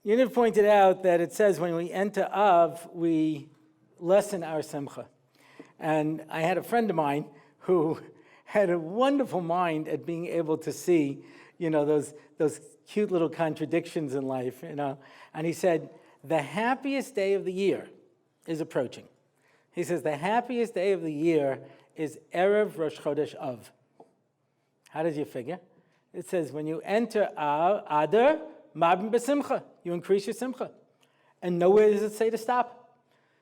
Yaniv pointed out that it says when we enter Av, we lessen our simcha. And I had a friend of mine who had a wonderful mind at being able to see, those cute little contradictions in life, And he said, the happiest day of the year is approaching. He says, the happiest day of the year is Erev Rosh Chodesh Av. How does you figure? It says, when you enter Adar, Mabim B'Simcha, you increase your simcha. And nowhere does it say to stop.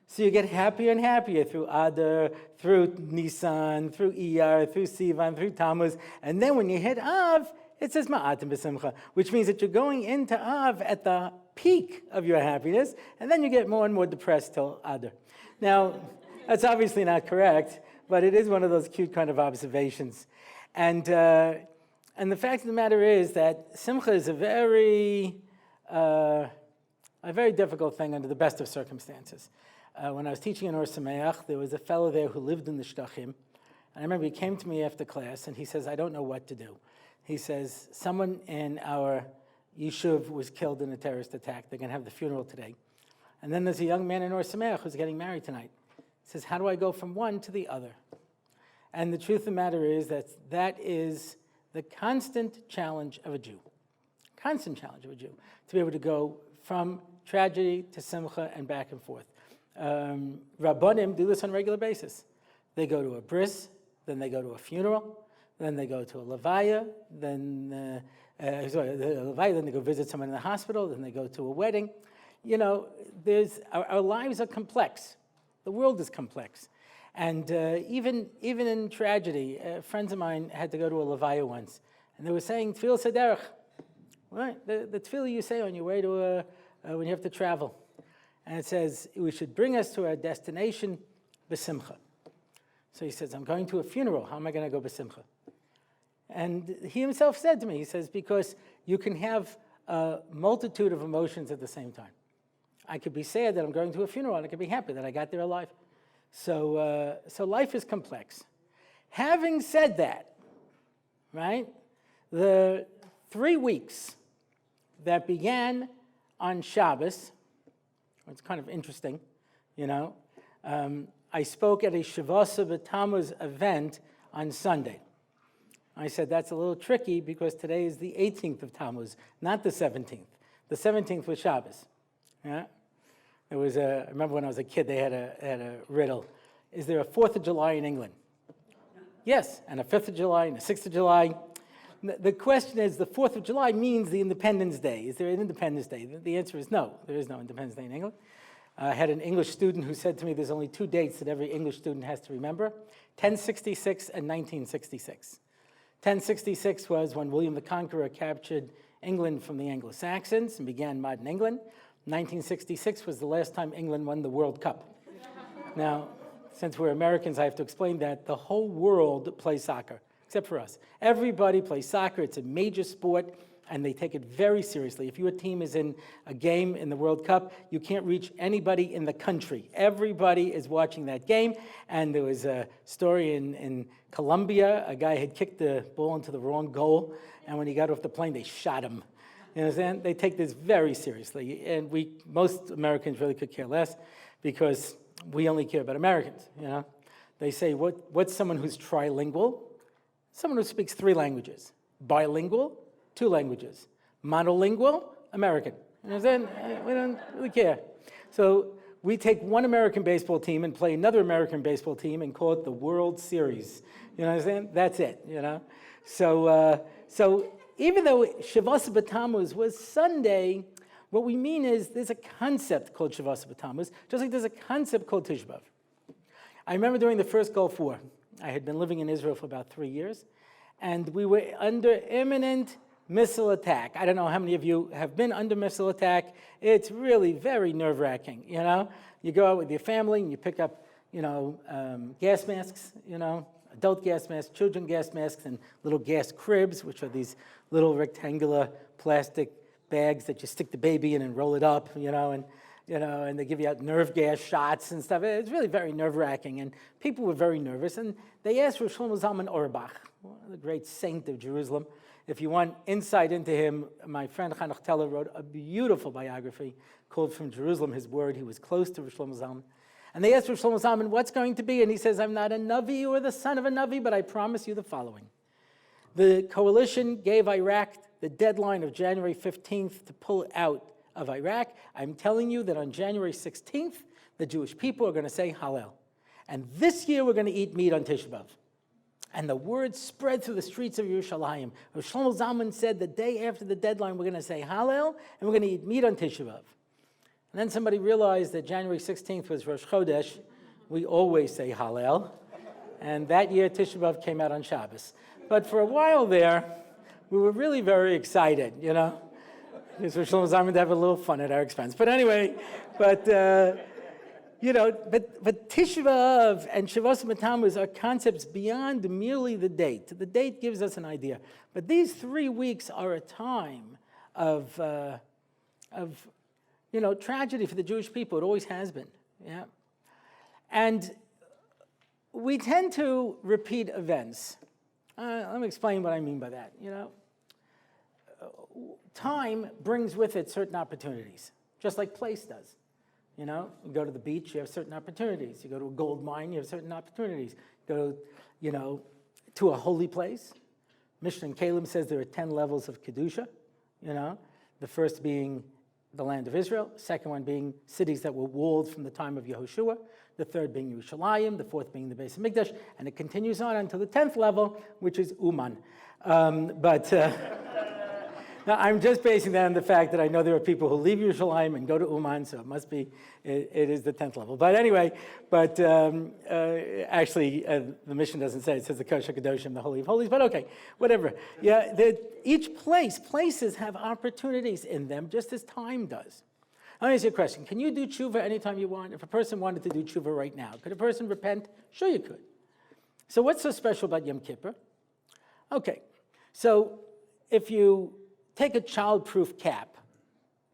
So you get happier and happier through Adar, through Nisan, through Iyar, through Sivan, through Tammuz. And then when you hit Av, it says Ma'atim B'Simcha, which means that you're going into Av at the peak of your happiness, and then you get more and more depressed till Adar. Now, that's obviously not correct, but it is one of those cute kind of observations. And the fact of the matter is that Simcha is a very difficult thing under the best of circumstances. When I was teaching in Or Sameach, there was a fellow there who lived in the Shtachim. And I remember he came to me after class and he says, I don't know what to do. He says, someone in our yeshuv was killed in a terrorist attack. They're going to have the funeral today. And then there's a young man in Or Sameach who's getting married tonight. He says, how do I go from one to the other? And the truth of the matter is that is the constant challenge of a Jew. Constant challenge of a Jew. To be able to go from tragedy to simcha and back and forth. Rabbanim do this on a regular basis. They go to a bris, then they go to a funeral, then they go to a levaya, then they go visit someone in the hospital, then they go to a wedding. Our lives are complex. The world is complex. And even in tragedy, friends of mine had to go to a levaya once, and they were saying tefillah sederach, right? The tefillah you say on your way to when you have to travel. And it says, we should bring us to our destination, b'simcha. So he says, I'm going to a funeral. How am I going to go b'simcha? And he himself said to me, he says, because you can have a multitude of emotions at the same time. I could be sad that I'm going to a funeral, and I could be happy that I got there alive. So life is complex. Having said that, right, the 3 weeks that began on Shabbos, it's kind of interesting, I spoke at a Shavasa B'Tammuz event on Sunday. I said, that's a little tricky because today is the 18th of Tammuz, not the 17th. The 17th was Shabbos. Yeah? I remember when I was a kid, they had a riddle. Is there a 4th of July in England? Yes, and a 5th of July and a 6th of July. The question is, the 4th of July means the Independence Day. Is there an Independence Day? The answer is no. There is no Independence Day in England. I had an English student who said to me there's only 2 dates that every English student has to remember, 1066 and 1966. 1066 was when William the Conqueror captured England from the Anglo-Saxons and began modern England. 1966 was the last time England won the World Cup. Now, since we're Americans, I have to explain that the whole world plays soccer, except for us. Everybody plays soccer. It's a major sport, and they take it very seriously. If your team is in a game in the World Cup, you can't reach anybody in the country. Everybody is watching that game, and there was a story in Colombia. A guy had kicked the ball into the wrong goal, and when he got off the plane, they shot him. You understand? They take this very seriously, and most Americans really could care less because we only care about Americans, They say, what's someone who's trilingual? Someone who speaks 3 languages. Bilingual, 2 languages. Monolingual, American. You understand? We don't really care. So we take one American baseball team and play another American baseball team and call it the World Series. You understand? That's it, So even though Shavasa B'Tammuz was Sunday, what we mean is there's a concept called Shavasa B'Tammuz, just like there's a concept called Tisha B'Av. I remember during the first Gulf War, I had been living in Israel for about 3 years, and we were under imminent missile attack. I don't know how many of you have been under missile attack. It's really very nerve-wracking, You go out with your family and you pick up, gas masks, adult gas masks, children gas masks, and little gas cribs, which are these little rectangular plastic bags that you stick the baby in and roll it up, and they give you out nerve gas shots and stuff. It's really very nerve-wracking, and people were very nervous. And they asked Rosh Shlomo Zalman Auerbach, the great saint of Jerusalem, If you want insight into him, my friend Hanoch Teller wrote a beautiful biography called From Jerusalem, His Word. He was close to Rosh Shlomo Zalman. And they asked Rosh Shlomo Zalman, what's going to be? And he says, I'm not a Navi or the son of a Navi, but I promise you the following. The coalition gave Iraq the deadline of January 15th to pull out of Iraq. I'm telling you that on January 16th, the Jewish people are going to say Hallel. And this year we're going to eat meat on Tisha B'Av. And the word spread through the streets of Yerushalayim. Rosh Shlomo Zalman said the day after the deadline, we're going to say Hallel, and we're going to eat meat on Tisha B'Av. And then somebody realized that January 16th was Rosh Chodesh. We always say Hallel. And that year, Tisha B'Av came out on Shabbos. But for a while there, we were really very excited, you know? Because Rosh Shlomo Zalman to have a little fun at our expense. But anyway, but Tisha B'Av and Shavuos B'Tammuz are concepts beyond merely the date. The date gives us an idea. But these 3 weeks are a time of tragedy for the Jewish people. It always has been, yeah? And we tend to repeat events. Let me explain what I mean by that, Time brings with it certain opportunities, just like place does. You go to the beach, you have certain opportunities. You go to a gold mine, you have certain opportunities. You go, to a holy place. Mishnah and Caleb says there are 10 levels of Kedusha, the first being the land of Israel, the second one being cities that were walled from the time of Yehoshua, the third being Yerushalayim, the fourth being the Beis Hamikdash, and it continues on until the 10th level, which is Uman. Now, I'm just basing that on the fact that I know there are people who leave Yerushalayim and go to Uman, so it must be, it is the 10th level. But anyway, actually, the mission doesn't say, it says the Kodesh HaKadoshim, the Holy of Holies, but okay, whatever. Yeah, places have opportunities in them, just as time does. Let me ask you a question. Can you do tshuva anytime you want? If a person wanted to do tshuva right now, could a person repent? Sure you could. So what's so special about Yom Kippur? Okay, so if you take a child-proof cap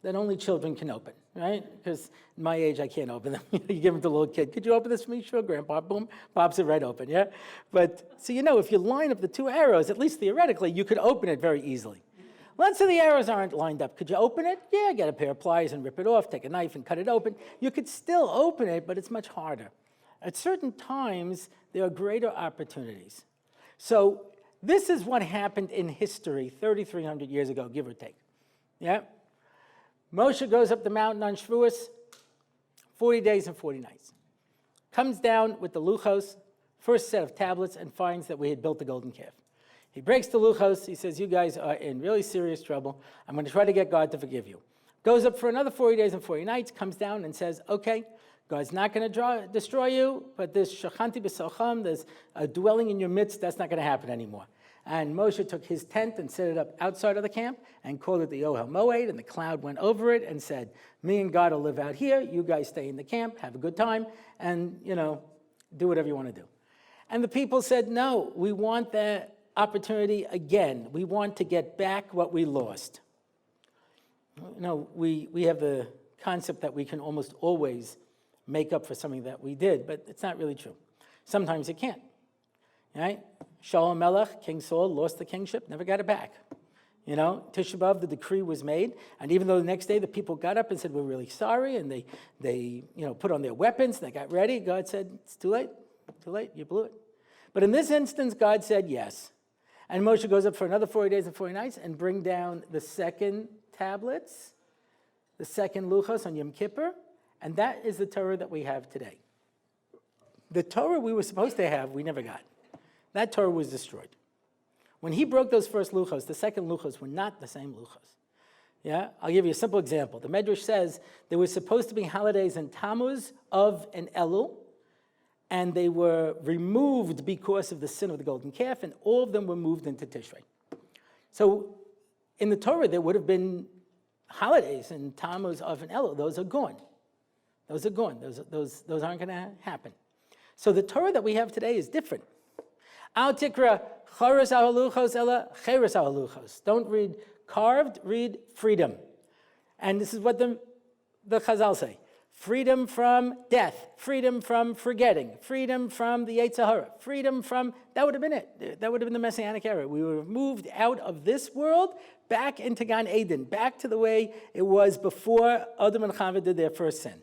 that only children can open, right? Because in my age, I can't open them. You give them to a little kid. Could you open this for me? Sure, Grandpa. Boom, pops it right open, yeah? But, so if you line up the two arrows, at least theoretically, you could open it very easily. Let's say the arrows aren't lined up. Could you open it? Yeah, get a pair of pliers and rip it off, take a knife and cut it open. You could still open it, but it's much harder. At certain times, there are greater opportunities. So this is what happened in history 3,300 years ago, give or take. Yeah? Moshe goes up the mountain on Shavuos, 40 days and 40 nights. Comes down with the luchos, first set of tablets, and finds that we had built the golden calf. He breaks the luchos. He says, you guys are in really serious trouble. I'm going to try to get God to forgive you. Goes up for another 40 days and 40 nights, comes down and says, okay, God's not going to destroy you, but this shachanti b'socham, there's a dwelling in your midst, that's not going to happen anymore. And Moshe took his tent and set it up outside of the camp and called it the Ohel Moed, and the cloud went over it and said, me and God will live out here, you guys stay in the camp, have a good time, and, do whatever you want to do. And the people said, no, we want that opportunity again. We want to get back what we lost. We have the concept that we can almost always make up for something that we did, but it's not really true. Sometimes you can't, right? Shaul Melech, King Saul, lost the kingship, never got it back. Tisha B'Av, the decree was made, and even though the next day the people got up and said, we're really sorry, and they put on their weapons, they got ready, God said, it's too late, you blew it. But in this instance, God said yes. And Moshe goes up for another 40 days and 40 nights and bring down the second tablets, the second luchos on Yom Kippur, and that is the Torah that we have today. The Torah we were supposed to have, we never got. That Torah was destroyed. When he broke those first luchos, the second luchos were not the same luchos. Yeah, I'll give you a simple example. The Medrash says there were supposed to be holidays in Tammuz, Av, and Elul, and they were removed because of the sin of the golden calf, and all of them were moved into Tishrei. So in the Torah, there would have been holidays in Tammuz, Av, and Elul. Those are gone. Those are gone. Those aren't going to happen. So the Torah that we have today is different. Al tikra charas ahaluchos ela cheres ahaluchos. Don't read carved, read freedom. And this is what the Chazal say. freedom from death, freedom from forgetting, freedom from the Yetzer Hara, freedom from, that would have been it. That would have been the Messianic era. We would have moved out of this world back into Gan Eden, back to the way it was before Adam and Chava did their first sin.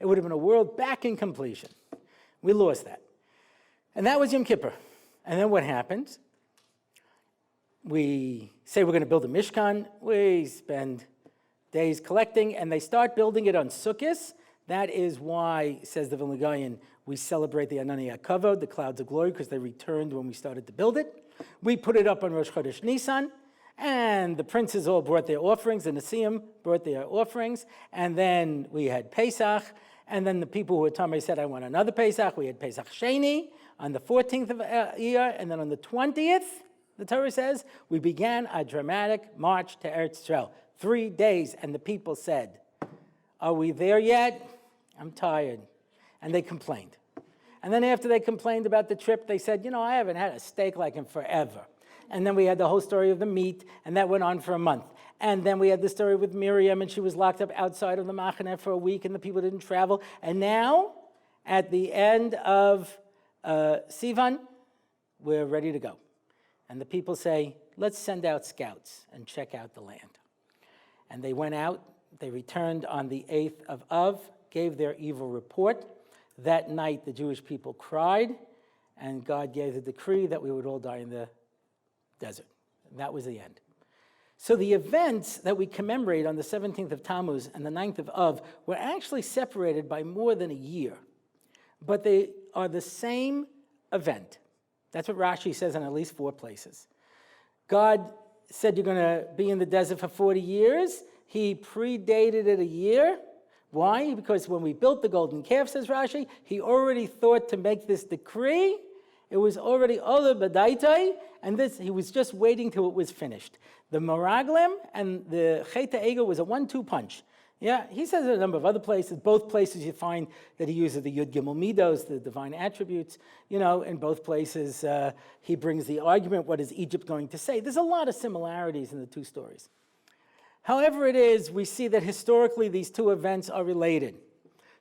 It would have been a world back in completion. We lost that. And that was Yom Kippur. And then what happens? We say we're going to build a Mishkan. We spend days collecting, and they start building it on Sukkot. That is why, says the Vilna Gaon, we celebrate the Anani HaKavod, the clouds of glory, because they returned when we started to build it. We put it up on Rosh Chodesh Nisan, and the princes all brought their offerings, the Nesiim brought their offerings, and then we had Pesach, and then the people who were Tamei said, I want another Pesach. We had Pesach Sheni on the 14th of Iyar, and then on the 20th, the Torah says, we began a dramatic march to Eretz Yisrael. 3 days, and the people said, are we there yet? I'm tired. And they complained. And then after they complained about the trip, they said, I haven't had a steak like in forever. And then we had the whole story of the meat, and that went on for a month. And then we had the story with Miriam, and she was locked up outside of the Machaneh for a week, and the people didn't travel. And now, at the end of Sivan, we're ready to go. And the people say, let's send out scouts and check out the land. And they went out, they returned on the 8th of Av, gave their evil report. That night, the Jewish people cried, and God gave the decree that we would all die in the desert. And that was the end. So the events that we commemorate on the 17th of Tammuz and the 9th of Av were actually separated by more than a year. But they are the same event. That's what Rashi says in at least 4 places. God said you're going to be in the desert for 40 years. He predated it a year. Why? Because when we built the golden calf, says Rashi, he already thought to make this decree. It was already Ola Badaitai, and he was just waiting till it was finished. The Meraglim and the Chet HaEgel was a 1-2 punch. Yeah, he says in a number of other places. Both places you find that he uses the Yud Gimel Midos, the divine attributes. In both places he brings the argument, what is Egypt going to say? There's a lot of similarities in the 2 stories. However it is, we see that historically these 2 events are related.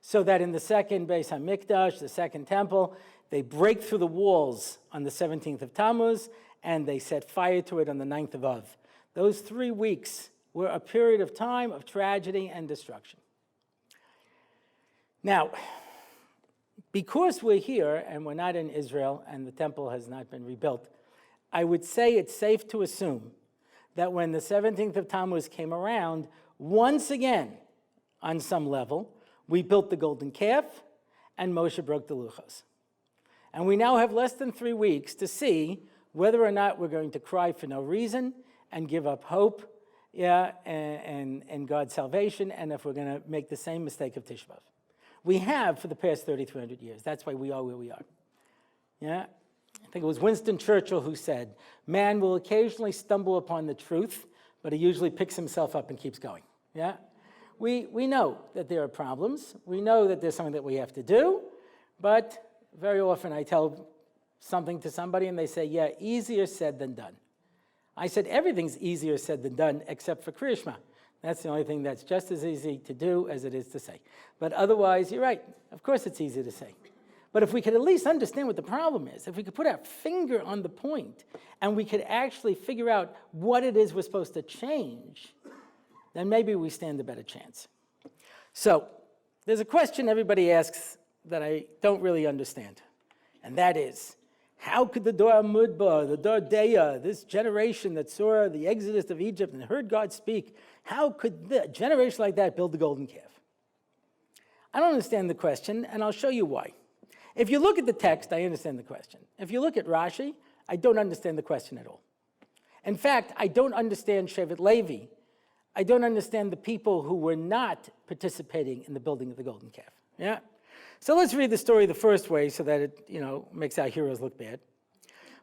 So that in the second Beis HaMikdash, the second temple, they break through the walls on the 17th of Tammuz, and they set fire to it on the 9th of Av. Those 3 weeks were a period of time of tragedy and destruction. Now, because we're here and we're not in Israel and the temple has not been rebuilt, I would say it's safe to assume that when the 17th of Tammuz came around, once again, on some level, we built the golden calf and Moshe broke the luchos. And we now have less than 3 weeks to see whether or not we're going to cry for no reason and give up hope and God's salvation, and if we're going to make the same mistake of Tisha B'Av. We have for the past 3,300 years. That's why we are where we are. Yeah, I think it was Winston Churchill who said, man will occasionally stumble upon the truth, but he usually picks himself up and keeps going. Yeah, we know that there are problems. We know that there's something that we have to do, but very often I tell something to somebody and they say, yeah, easier said than done. I said, everything's easier said than done except for Kriya Shema. That's the only thing that's just as easy to do as it is to say. But otherwise, you're right. Of course it's easy to say. But if we could at least understand what the problem is, if we could put our finger on the point and we could actually figure out what it is we're supposed to change, then maybe we stand a better chance. So there's a question everybody asks that I don't really understand, and that is, how could the Dor Mudbar, the Dor Deya, this generation that saw the exodus of Egypt and heard God speak, how could a generation like that build the golden calf? I don't understand the question, and I'll show you why. If you look at the text, I understand the question. If you look at Rashi, I don't understand the question at all. In fact, I don't understand Shevet Levi. I don't understand the people who were not participating in the building of the golden calf. Yeah? So let's read the story the first way so that it, makes our heroes look bad.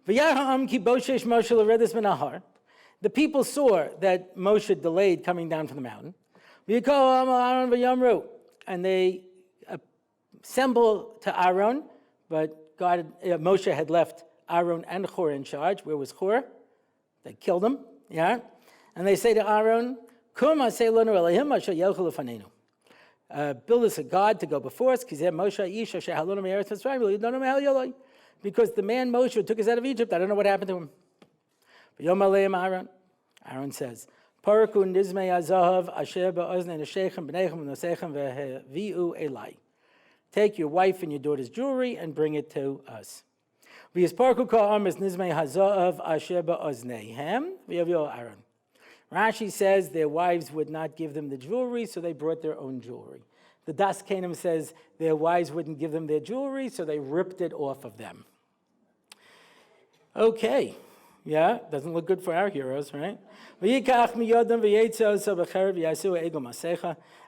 The people saw that Moshe delayed coming down from the mountain. And they assembled to Aaron, but Moshe had left Aaron and Hur in charge. Where was Hur? They killed him. Yeah? And they say to Aaron, build us a god to go before us, because the man Moshe who took us out of Egypt, I don't know what happened to him. Aaron says, take your wife and your daughter's jewelry and bring it to us. Rashi says their wives would not give them the jewelry, so they brought their own jewelry. The Das Kanim says their wives wouldn't give them their jewelry, so they ripped it off of them. Okay, yeah, doesn't look good for our heroes, right?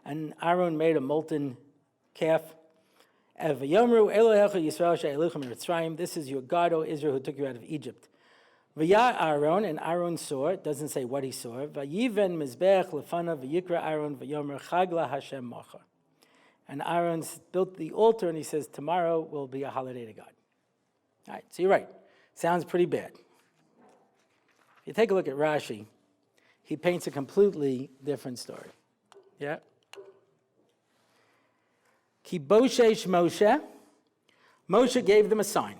And Aaron made a molten calf. This is your God, O Israel, who took you out of Egypt. Aaron, and Aaron saw, it doesn't say what he saw. And Aaron built the altar, and he says, tomorrow will be a holiday to God. All right, so you're right. Sounds pretty bad. If you take a look at Rashi, he paints a completely different story. Yeah? Ki boshesh Moshe. Moshe gave them a sign.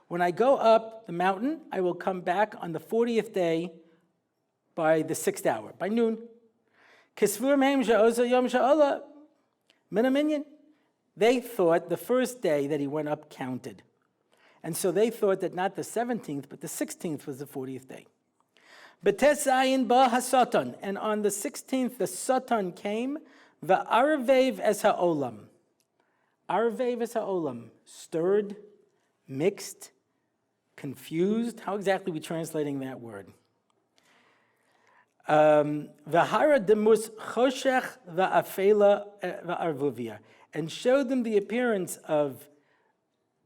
When I go up the mountain, I will come back on the 40th day by the 6th hour, by noon. They thought the first day that he went up counted. And so they thought that not the 17th, but the 16th was the 40th day. And on the 16th, the Satan came, va'arvev es ha'olam. Arvev es ha'olam, stirred, mixed, confused. How exactly are we translating that word? V'hara demus choshech va'afela va'arvuvia, and showed them the appearance of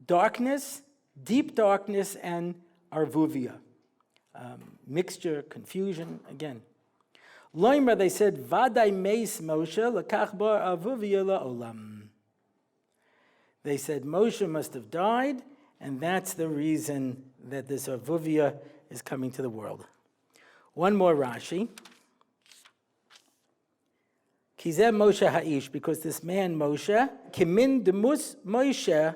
darkness, deep darkness, and arvuvia. Mixture, confusion, again. Loimer, they said, Vaday meis Moshe lekach bar arvuvia la'olam. They said Moshe must have died, and that's the reason that this arvuvia is coming to the world. One more Rashi. Kizeh Moshe ha'ish, because this man Moshe, kimin demus Moshe,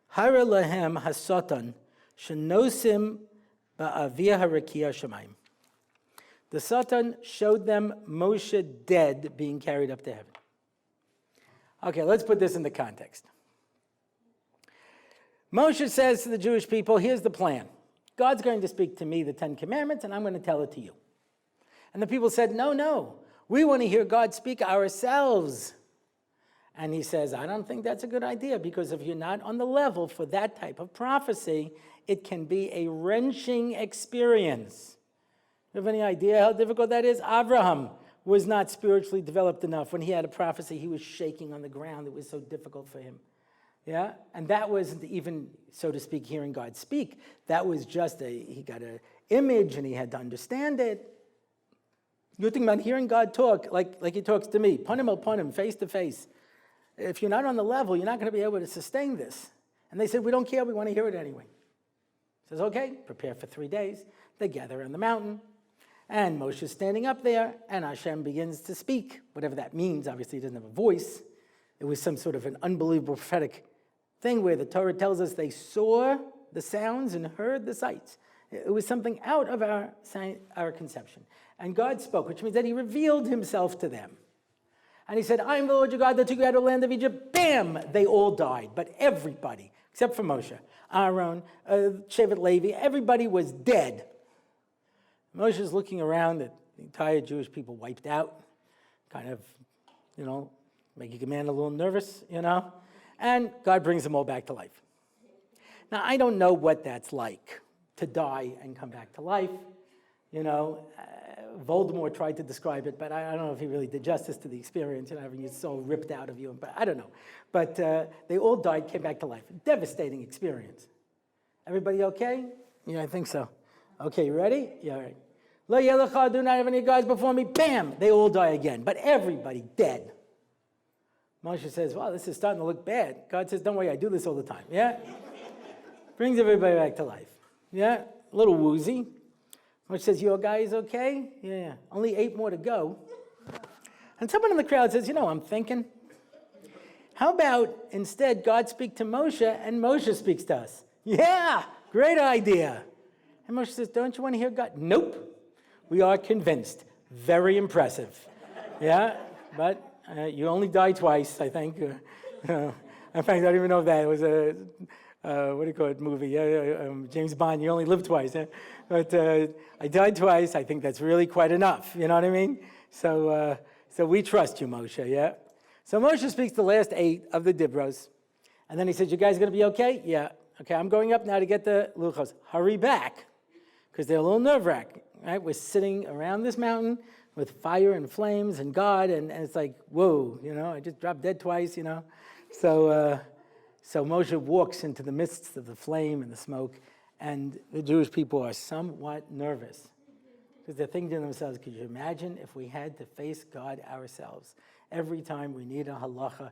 hara lahem hasatan, shenosim ba'avia harakia shemaim. The Satan showed them Moshe dead, being carried up to heaven. Okay, let's put this into context. Moshe says to the Jewish people, here's the plan. God's going to speak to me the 10 Commandments, and I'm going to tell it to you. And the people said, no, we want to hear God speak ourselves. And he says, I don't think that's a good idea, because if you're not on the level for that type of prophecy, it can be a wrenching experience. You have any idea how difficult that is? Abraham was not spiritually developed enough. When he had a prophecy, he was shaking on the ground. It was so difficult for him. Yeah? And that wasn't even, so to speak, hearing God speak. That was just he got an image and he had to understand it. You're thinking about hearing God talk like he talks to me, panim el panim, face to face. If you're not on the level, you're not going to be able to sustain this. And they said, we don't care, we want to hear it anyway. He says, okay, prepare for 3 days. They gather on the mountain, and Moshe's standing up there, and Hashem begins to speak, whatever that means. Obviously, he doesn't have a voice. It was some sort of an unbelievable prophetic thing where the Torah tells us they saw the sounds and heard the sights. It was something out of our conception. And God spoke, which means that he revealed himself to them. And he said, I am the Lord your God that took you out of the land of Egypt. Bam! They all died, but everybody, except for Moshe, Aaron, Shevet Levi, everybody was dead. Moshe's looking around at the entire Jewish people wiped out, kind of, making a man a little nervous, and God brings them all back to life. Now, I don't know what that's like, to die and come back to life. Voldemort tried to describe it, but I don't know if he really did justice to the experience, having your soul ripped out of you. But I don't know. But they all died, came back to life. Devastating experience. Everybody okay? Yeah, I think so. Okay, you ready? Yeah, all right. Lo yelecha, do not have any gods before me. Bam! They all die again, but everybody dead. Moshe says, wow, this is starting to look bad. God says, don't worry, I do this all the time. Yeah? Brings everybody back to life. Yeah, a little woozy. Moshe says, your guys okay? Yeah, only 8 more to go. And someone in the crowd says, I'm thinking, how about instead God speak to Moshe and Moshe speaks to us? Yeah, great idea. And Moshe says, don't you want to hear God? Nope. We are convinced. Very impressive. Yeah, but you only die twice, I think. In fact, I don't even know if that was a, what do you call it, movie? James Bond, you only live twice. But I died twice. I think that's really quite enough. You know what I mean? So we trust you, Moshe, yeah? So Moshe speaks the last 8 of the Dibros. And then he says, you guys going to be okay? Yeah. Okay, I'm going up now to get the luchos. Hurry back, because they're a little nerve-wracking, right? We're sitting around this mountain with fire and flames and God, and it's like, whoa, I just dropped dead twice, So Moshe walks into the midst of the flame and the smoke, and the Jewish people are somewhat nervous, because they're thinking to themselves, could you imagine if we had to face God ourselves? Every time we need a halacha,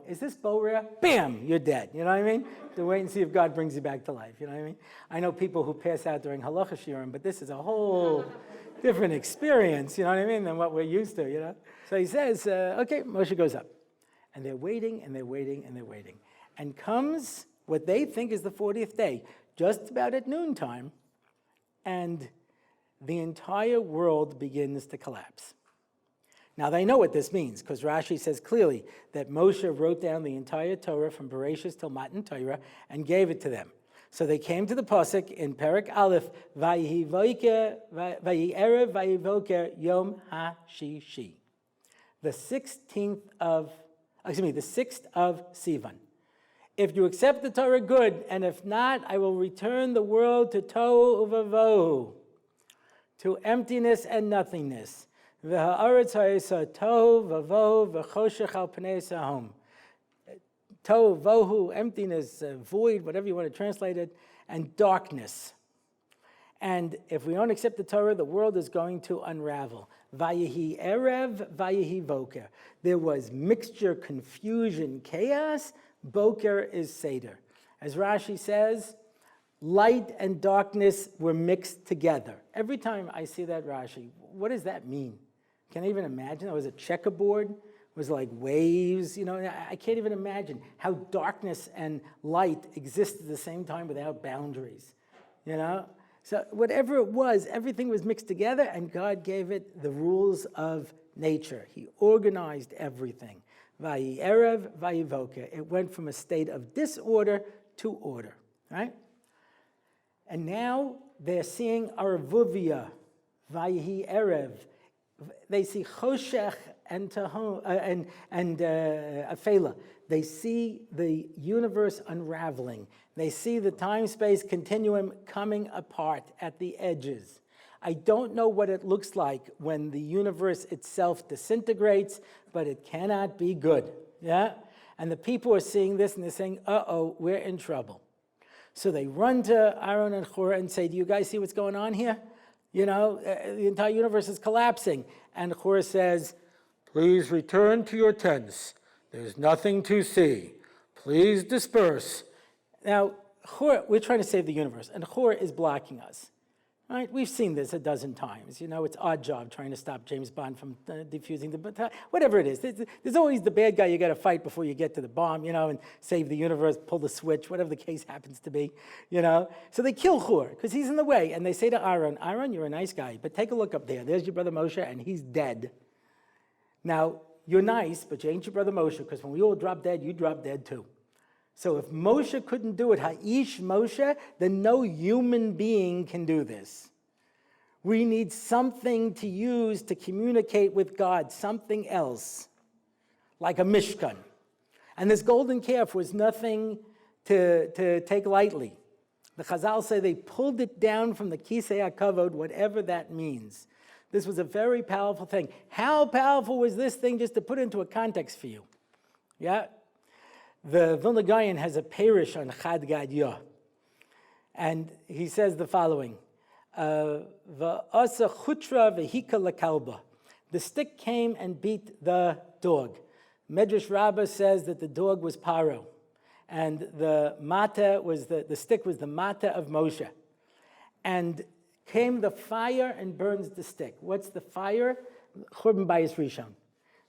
is this bow rare? Bam, you're dead. You know what I mean? To wait and see if God brings you back to life. You know what I mean? I know people who pass out during halacha shiurim, but this is a whole different experience, you know what I mean, than what we're used to, So he says, okay, Moshe goes up. And they're waiting, and they're waiting, and they're waiting. And comes what they think is the 40th day, just about at noontime, and the entire world begins to collapse. Now, they know what this means, because Rashi says clearly that Moshe wrote down the entire Torah from Bereshis till Matan Torah and gave it to them. So they came to the pasuk in Perek Aleph, Vayihi erev vayivoker yom ha-shishi, the 6th of Sivan. If you accept the Torah, good, and if not, I will return the world to tohu uvavohu, to emptiness and nothingness. V'ha'aretz ha'isa tohu vavohu v'choshech al pnei sahom. Tohu, vohu, emptiness, void, whatever you want to translate it, and darkness. And if we don't accept the Torah, the world is going to unravel. Vayihi erev, vayihi boker. There was mixture, confusion, chaos. Boker is Seder. As Rashi says, light and darkness were mixed together. Every time I see that Rashi, what does that mean? Can I even imagine? It was a checkerboard. It was like waves. I can't even imagine how darkness and light exist at the same time without boundaries. So whatever it was, everything was mixed together, and God gave it the rules of nature. He organized everything. Vayi erev, vayi voker. It went from a state of disorder to order, right? And now they're seeing arvuvia, vayi erev. They see choshech and afela. They see the universe unraveling. They see the time-space continuum coming apart at the edges. I don't know what it looks like when the universe itself disintegrates, but it cannot be good, yeah? And the people are seeing this, and they're saying, uh-oh, we're in trouble. So they run to Aaron and Hur and say, do you guys see what's going on here? The entire universe is collapsing. And Hur says, please return to your tents. There's nothing to see. Please disperse. Now, we're trying to save the universe, and Hur is blocking us. Right? We've seen this a dozen times. It's odd job trying to stop James Bond from defusing the, whatever it is. There's always the bad guy you got to fight before you get to the bomb, and save the universe, pull the switch, whatever the case happens to be, So they kill Hur because he's in the way, and they say to Aaron, Aaron, you're a nice guy, but take a look up there. There's your brother Moshe, and he's dead. Now, you're nice, but you ain't your brother Moshe, because when we all drop dead, you drop dead too. So if Moshe couldn't do it, Ha'ish Moshe, then no human being can do this. We need something to use to communicate with God, something else, like a mishkan. And this golden calf was nothing to take lightly. The Chazal say they pulled it down from the Kisei HaKavod, whatever that means. This was a very powerful thing. How powerful was this thing, just to put into a context for you? Yeah? The Vilna Gaon has a parish on Chad Gadya, and he says the following: "V'asa chutra v'hika lakalba." The stick came and beat the dog. Medrash Rabbah says that the dog was Paro, and the mata was the stick was the mata of Moshe. And came the fire and burns the stick. What's the fire? Churban Bayis Rishon.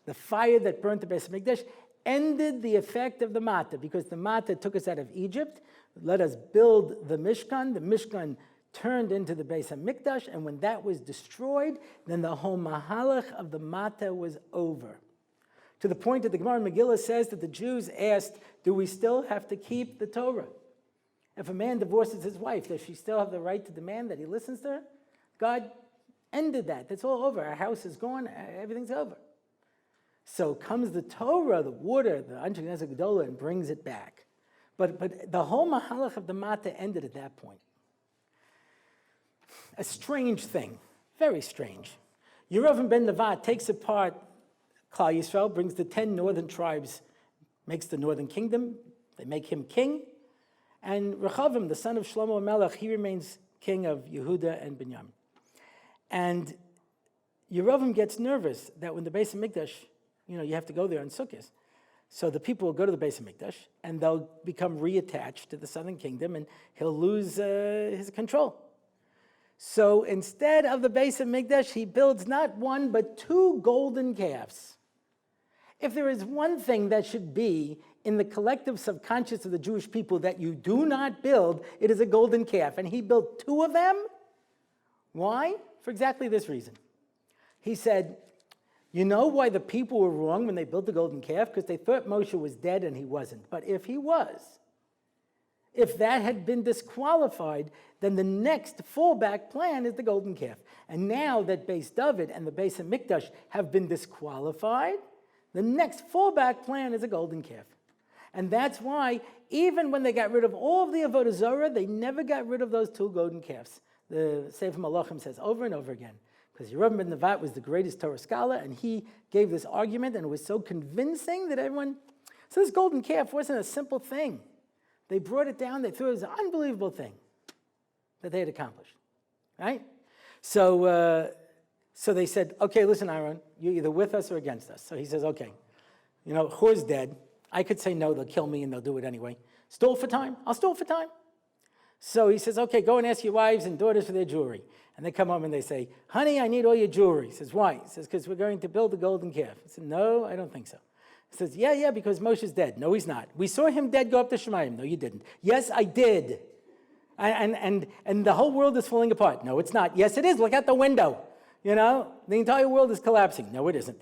The fire that burnt the Beis Hamikdash ended the effect of the Mata, because the Mata took us out of Egypt, let us build the Mishkan. The Mishkan turned into the Beis Hamikdash, and when that was destroyed, then the whole Mahalach of the Mata was over. To the point that the Gemara in Megillah says that the Jews asked, do we still have to keep the Torah? If a man divorces his wife, does she still have the right to demand that he listens to her? God ended that. That's all over. Our house is gone. Everything's over. So comes the Torah, the water, the Anshe Knesset Gedolah, and brings it back. But the whole Mahalach of the Mata ended at that point. A strange thing, very strange. Yerovim ben Nevat takes apart Klal Yisrael, brings the 10 northern tribes, makes the northern kingdom. They make him king. And Rechavim, the son of Shlomo Melech, he remains king of Yehuda and Binyamin. And Yerovim gets nervous that when the Beis Hamikdash, you have to go there on Sukkot. So the people will go to the Beis Hamikdash, and they'll become reattached to the southern kingdom, and he'll lose his control. So instead of the Beis Hamikdash, he builds not one, but 2 golden calves. If there is one thing that should be in the collective subconscious of the Jewish people that you do not build, it is a golden calf. And he built 2 of them. Why? For exactly this reason. He said, you know why the people were wrong when they built the golden calf? Because they thought Moshe was dead and he wasn't. But if he was, if that had been disqualified, then the next fallback plan is the golden calf. And now that Beis David and the Beis Hamikdash have been disqualified, the next fallback plan is a golden calf. And that's why, even when they got rid of all of the Avodah Zarah, they never got rid of those 2 golden calves. The Sefer Malachim says over and over again, because Yerovim ben Nevat was the greatest Torah scholar, and he gave this argument, and it was so convincing that everyone... So this golden calf wasn't a simple thing. They brought it down, they threw it as an unbelievable thing that they had accomplished, right? So they said, okay, listen, Aaron, you're either with us or against us. So he says, okay, Hur's dead. I could say no, they'll kill me and they'll do it anyway. Stole for time? I'll steal for time. So he says, okay, go and ask your wives and daughters for their jewelry. And they come home and they say, honey, I need all your jewelry. He says, why? He says, because we're going to build the golden calf. He said, no, I don't think so. He says, yeah, because Moshe's dead. No, he's not. We saw him dead go up to Shemayim. No, you didn't. Yes, I did. And the whole world is falling apart. No, it's not. Yes, it is. Look out the window. The entire world is collapsing. No, it isn't.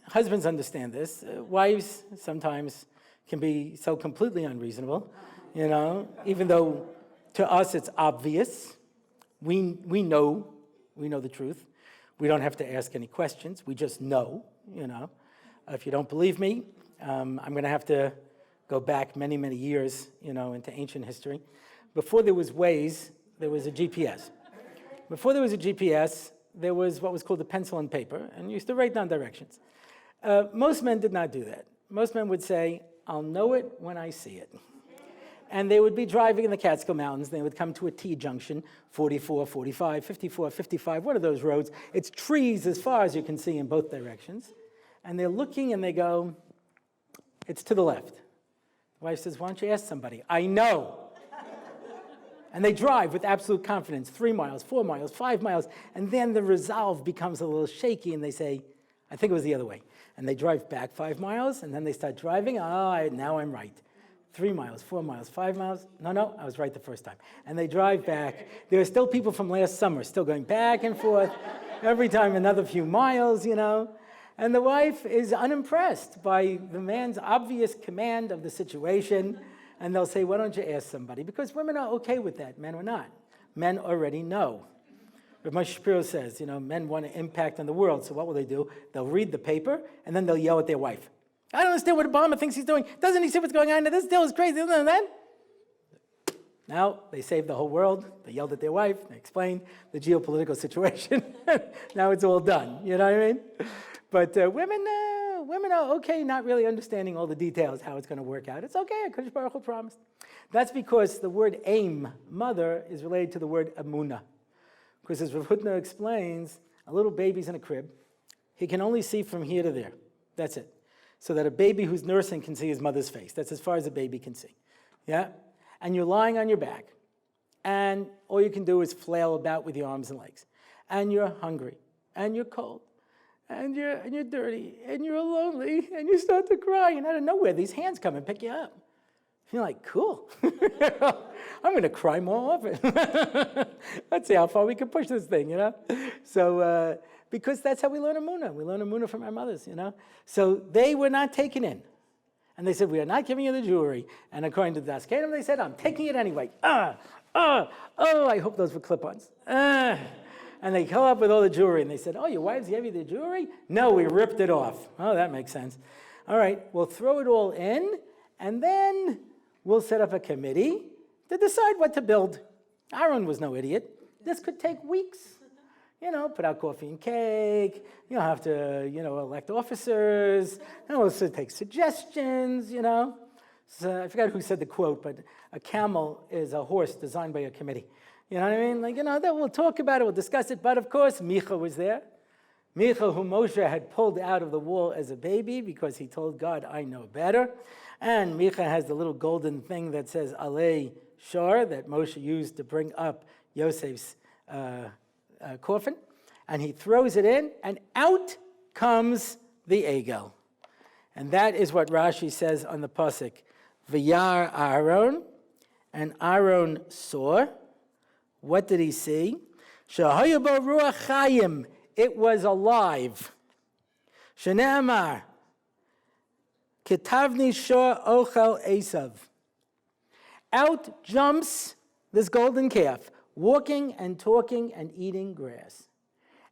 Husbands understand this. Wives sometimes can be so completely unreasonable, even though to us it's obvious. We know the truth. We don't have to ask any questions. We just know, If you don't believe me, I'm going to have to go back many, many years, into ancient history. Before there was Waze, there was a GPS. Before there was a GPS, there was what was called a pencil and paper, and you used to write down directions. Most men did not do that. Most men would say, I'll know it when I see it. And they would be driving in the Catskill Mountains, and they would come to a T-junction, 44, 45, 54, 55, one of those roads. It's trees as far as you can see in both directions. And they're looking and they go, it's to the left. The wife says, why don't you ask somebody? I know. And they drive with absolute confidence, 3 miles, 4 miles, 5 miles, and then the resolve becomes a little shaky, and they say, I think it was the other way. And they drive back 5 miles, and then they start driving, now I'm right. 3 miles, 4 miles, 5 miles, no, I was right the first time. And they drive back. There are still people from last summer still going back and forth, every time another few miles, And the wife is unimpressed by the man's obvious command of the situation. And they'll say, why don't you ask somebody? Because women are okay with that, men are not. Men already know. Rabbi Shapiro says, men want an impact on the world, so what will they do? They'll read the paper, and then they'll yell at their wife. I don't understand what Obama thinks he's doing. Doesn't he see what's going on? This deal is crazy, isn't it? Now, they saved the whole world. They yelled at their wife. They explained the geopolitical situation. Now it's all done, you know what I mean? But women are okay not really understanding all the details, how it's going to work out. It's okay, HaKadosh Baruch Hu promised. That's because the word aim, mother, is related to the word emunah. Because as Rav Hutner explains, a little baby's in a crib. He can only see from here to there. That's it. So that a baby who's nursing can see his mother's face. That's as far as a baby can see. Yeah? And you're lying on your back. and all you can do is flail about with your arms and legs. And you're hungry, and you're cold, and you're dirty, and you're lonely, and you start to cry, and out of nowhere, these hands come and pick you up. You're like, cool. I'm going to cry more often. Let's see how far we can push this thing, So, because that's how we learn Emunah. We learn Emunah from our mothers, So they were not taken in. And they said, we are not giving you the jewelry. And according to the Daskenim, they said, I'm taking it anyway. I hope those were clip-ons. And they come up with all the jewelry. And they said, oh, your wives gave you the jewelry? No, we ripped it off. Oh, that makes sense. All right, we'll throw it all in, and then we'll set up a committee to decide what to build. Aaron was no idiot. This could take weeks. Put out coffee and cake. You'll have to, elect officers. And also take suggestions, So I forgot who said the quote, but a camel is a horse designed by a committee. You know what I mean? That we'll talk about it, we'll discuss it. But of course, Micha was there. Micha, who Moshe had pulled out of the wall as a baby because he told God, I know better. And Micha has the little golden thing that says Alei Shor that Moshe used to bring up Yosef's coffin. And he throws it in, and out comes the Egel. And that is what Rashi says on the pasuk. V'yar Aaron, and Aaron saw. What did he see? Shehaya bo ruach chayim. It was alive. Shene'amar. Ketavni shor ochel Esav. Out jumps this golden calf, walking and talking and eating grass.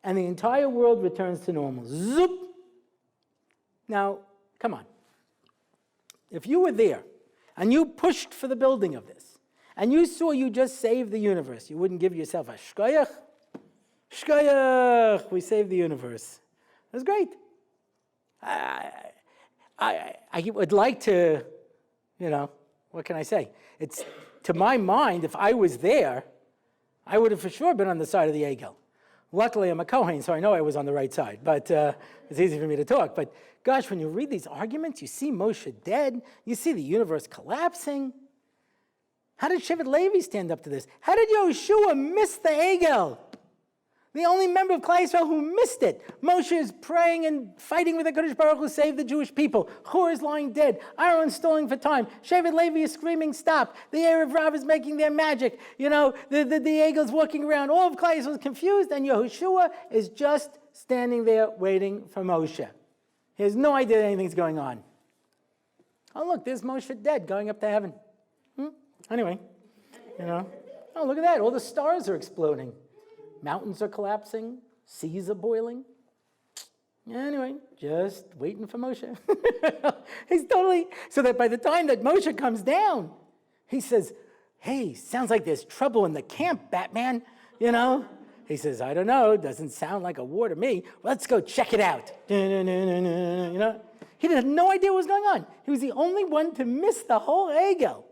And the entire world returns to normal. Zoop! Now, come on. If you were there, and you pushed for the building of this, and you saw you just saved the universe, you wouldn't give yourself a shkoyach? Shkoyach! We saved the universe. That's great. I would like to, what can I say? It's, to my mind, if I was there, I would have for sure been on the side of the Egel. Luckily, I'm a Kohen, so I know I was on the right side, but it's easy for me to talk. But gosh, when you read these arguments, you see Moshe dead, you see the universe collapsing. How did Shevet Levi stand up to this? How did Yoshua miss the Egel? The only member of Klal Yisrael who missed it. Moshe is praying and fighting with the Kadosh Baruch Hu, save the Jewish people. Hur is lying dead. Aaron's stalling for time. Shevet Levi is screaming, stop. The Erev Rav is making their magic. The Egel's walking around. All of Klal Yisrael is confused, and Yehoshua is just standing there waiting for Moshe. He has no idea that anything's going on. Oh, look, there's Moshe dead, going up to heaven. Anyway, oh, look at that. All the stars are exploding. Mountains are collapsing. Seas are boiling. Anyway, just waiting for Moshe. He's totally... So that by the time that Moshe comes down, he says, hey, sounds like there's trouble in the camp, Batman. He says, I don't know. It doesn't sound like a war to me. Let's go check it out. He had no idea what was going on. He was the only one to miss the whole Egel.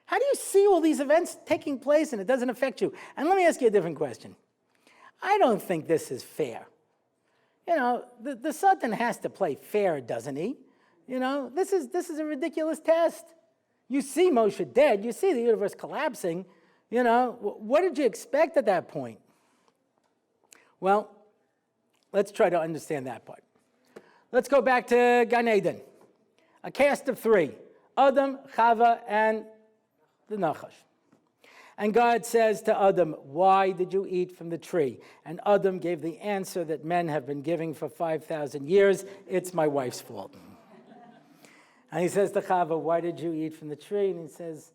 How do you see all these events taking place and it doesn't affect you? And let me ask you a different question. I don't think this is fair. The Sultan has to play fair, doesn't he? This is a ridiculous test. You see Moshe dead. You see the universe collapsing. What did you expect at that point? Well, let's try to understand that part. Let's go back to Gan Eden. A cast of three, Adam, Chava, and the Nachash. And God says to Adam, why did you eat from the tree? And Adam gave the answer that men have been giving for 5,000 years. It's my wife's fault. And he says to Chava, why did you eat from the tree? And he says,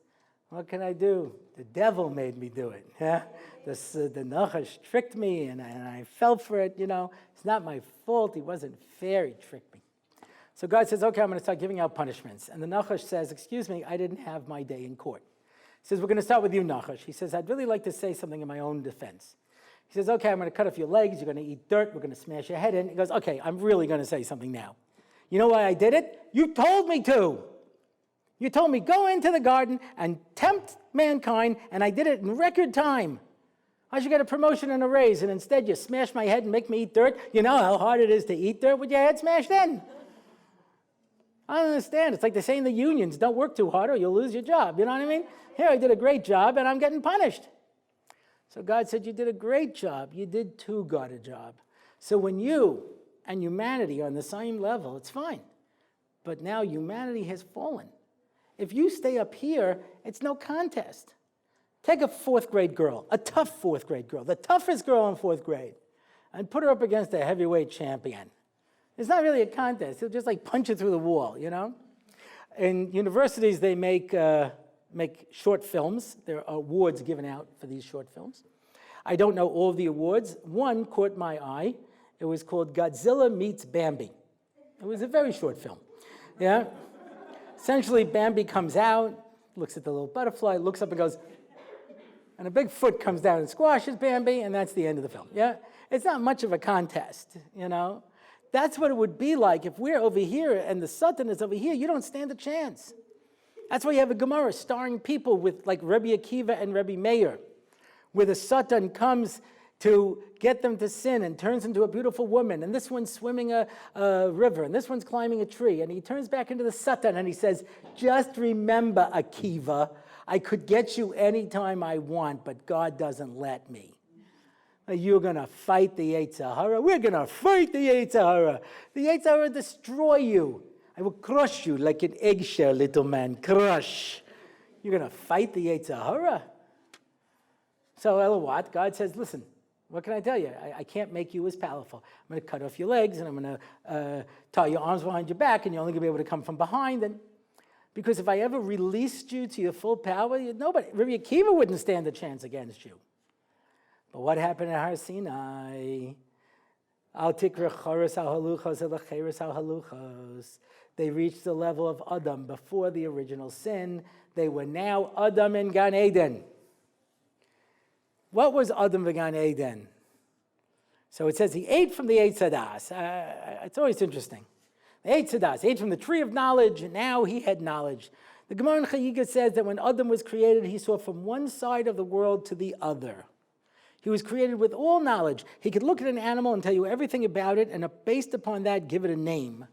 what can I do? The devil made me do it. Yeah? The Nachash tricked me, and I fell for it. It's not my fault. He wasn't fair. He tricked me. So God says, okay, I'm going to start giving out punishments. And the Nachash says, excuse me, I didn't have my day in court. He says, we're going to start with you, Nachash. He says, I'd really like to say something in my own defense. He says, okay, I'm going to cut off your legs. You're going to eat dirt. We're going to smash your head in. He goes, okay, I'm really going to say something now. You know why I did it? You told me to. You told me, go into the garden and tempt mankind, and I did it in record time. I should get a promotion and a raise, and instead you smash my head and make me eat dirt. You know how hard it is to eat dirt with your head smashed in? I don't understand. It's like they say in the unions, don't work too hard or you'll lose your job. You know what I mean? Here, I did a great job, and I'm getting punished. So God said, you did a great job. You did too good a job. So when you and humanity are on the same level, it's fine. But now humanity has fallen. If you stay up here, it's no contest. Take a fourth grade girl, a tough fourth grade girl, the toughest girl in fourth grade, and put her up against a heavyweight champion. It's not really a contest. He'll just like punch it through the wall, you know? In universities, they make short films. There are awards given out for these short films. I don't know all of the awards. One caught my eye. It was called Godzilla Meets Bambi. It was a very short film. Yeah? Essentially, Bambi comes out, looks at the little butterfly, looks up and goes, and a big foot comes down and squashes Bambi, and that's the end of the film. Yeah? It's not much of a contest, you know? That's what it would be like if we're over here and the Satan is over here. You don't stand a chance. That's why you have a Gemara starring people with like Rabbi Akiva and Rabbi Meir, where the Satan comes to get them to sin and turns into a beautiful woman, and this one's swimming a river, and this one's climbing a tree, and he turns back into the Satan and he says, just remember, Akiva, I could get you anytime I want, but God doesn't let me. You're going to fight the Yetzer Hara. We're going to fight the Yetzer Hara. The Yetzer Hara will destroy you. I will crush you like an eggshell, little man. Crush. You're going to fight the Yetzer Hara? So, what? God says, listen, what can I tell you? I can't make you as powerful. I'm going to cut off your legs, and I'm going to tie your arms behind your back, and you're only going to be able to come from behind. And because if I ever released you to your full power, nobody, Rabbi Akiva wouldn't stand a chance against you. But what happened at Har Sinai? Al tikra choros al haluchos el acheres al haluchos. They reached the level of Adam before the original sin. They were now Adam in Gan Eden. What was Adam in Gan Eden? So it says he ate from the Eitz Hadas. It's always interesting. The Eitz Hadas, he ate from the tree of knowledge, and now he had knowledge. The Gemara in Chagiga says that when Adam was created, he saw from one side of the world to the other. He was created with all knowledge. He could look at an animal and tell you everything about it, and based upon that, give it a name.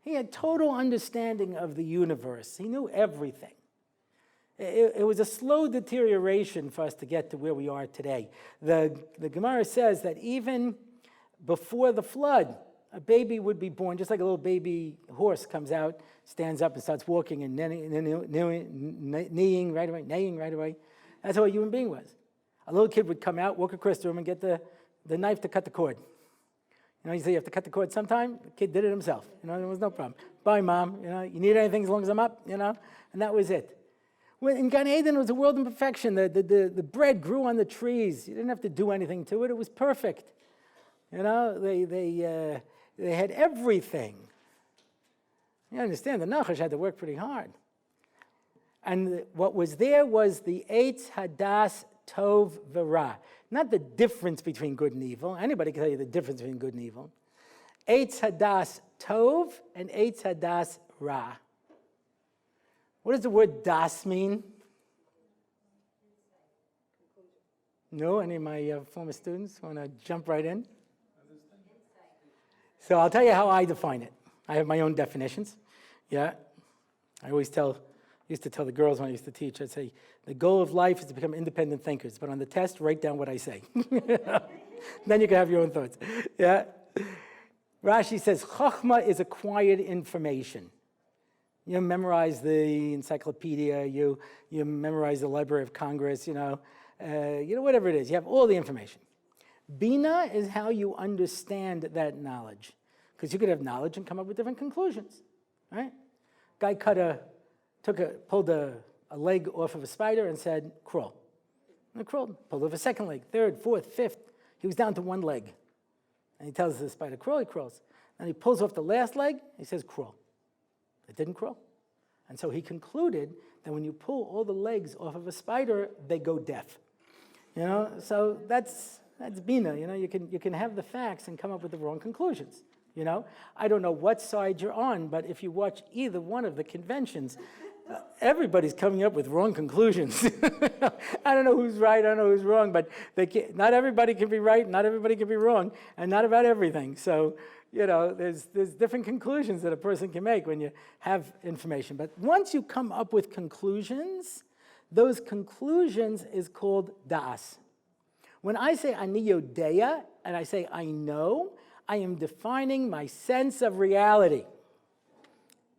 He had total understanding of the universe. He knew everything. It was a slow deterioration for us to get to where we are today. The Gemara says that even before the flood, a baby would be born, just like a little baby horse comes out, stands up and starts walking and neighing right away. That's how a human being was. A little kid would come out, walk across the room, and get the knife to cut the cord. You know, you say you have to cut the cord sometime. The kid did it himself. You know, there was no problem. Bye, Mom. You know, you need anything as long as I'm up, you know? And that was it. When in Gan Eden, it was a world of perfection. The bread grew on the trees. You didn't have to do anything to it. It was perfect. You know, they had everything. You understand, the Nachash had to work pretty hard. And what was there was the Eitz Hadas Tov V'Ra. Not the difference between good and evil. Anybody can tell you the difference between good and evil. Eitz Hadas Tov and Eitz Hadas Ra. What does the word das mean? No? Any of my former students want to jump right in? So I'll tell you how I define it. I have my own definitions. Yeah. I used to tell the girls when I used to teach, I'd say, the goal of life is to become independent thinkers, but on the test, write down what I say. Then you can have your own thoughts. Yeah. Rashi says, Chochmah is acquired information. You memorize the encyclopedia, you memorize the Library of Congress, whatever it is. You have all the information. Bina is how you understand that knowledge. Because you could have knowledge and come up with different conclusions, right? Guy pulled a leg off of a spider and said, crawl. And it crawled. Pulled off a second leg, third, fourth, fifth. He was down to one leg. And he tells the spider, crawl, he crawls. And he pulls off the last leg, he says, crawl. It didn't crawl. And so he concluded that when you pull all the legs off of a spider, they go deaf. So that's Bina. You can have the facts and come up with the wrong conclusions. I don't know what side you're on, but if you watch either one of the conventions, everybody's coming up with wrong conclusions. I don't know who's right, I don't know who's wrong, but not everybody can be right, not everybody can be wrong, and not about everything. So, there's different conclusions that a person can make when you have information. But once you come up with conclusions, those conclusions is called da'as. When I say ani yodea, and I say I know, I am defining my sense of reality.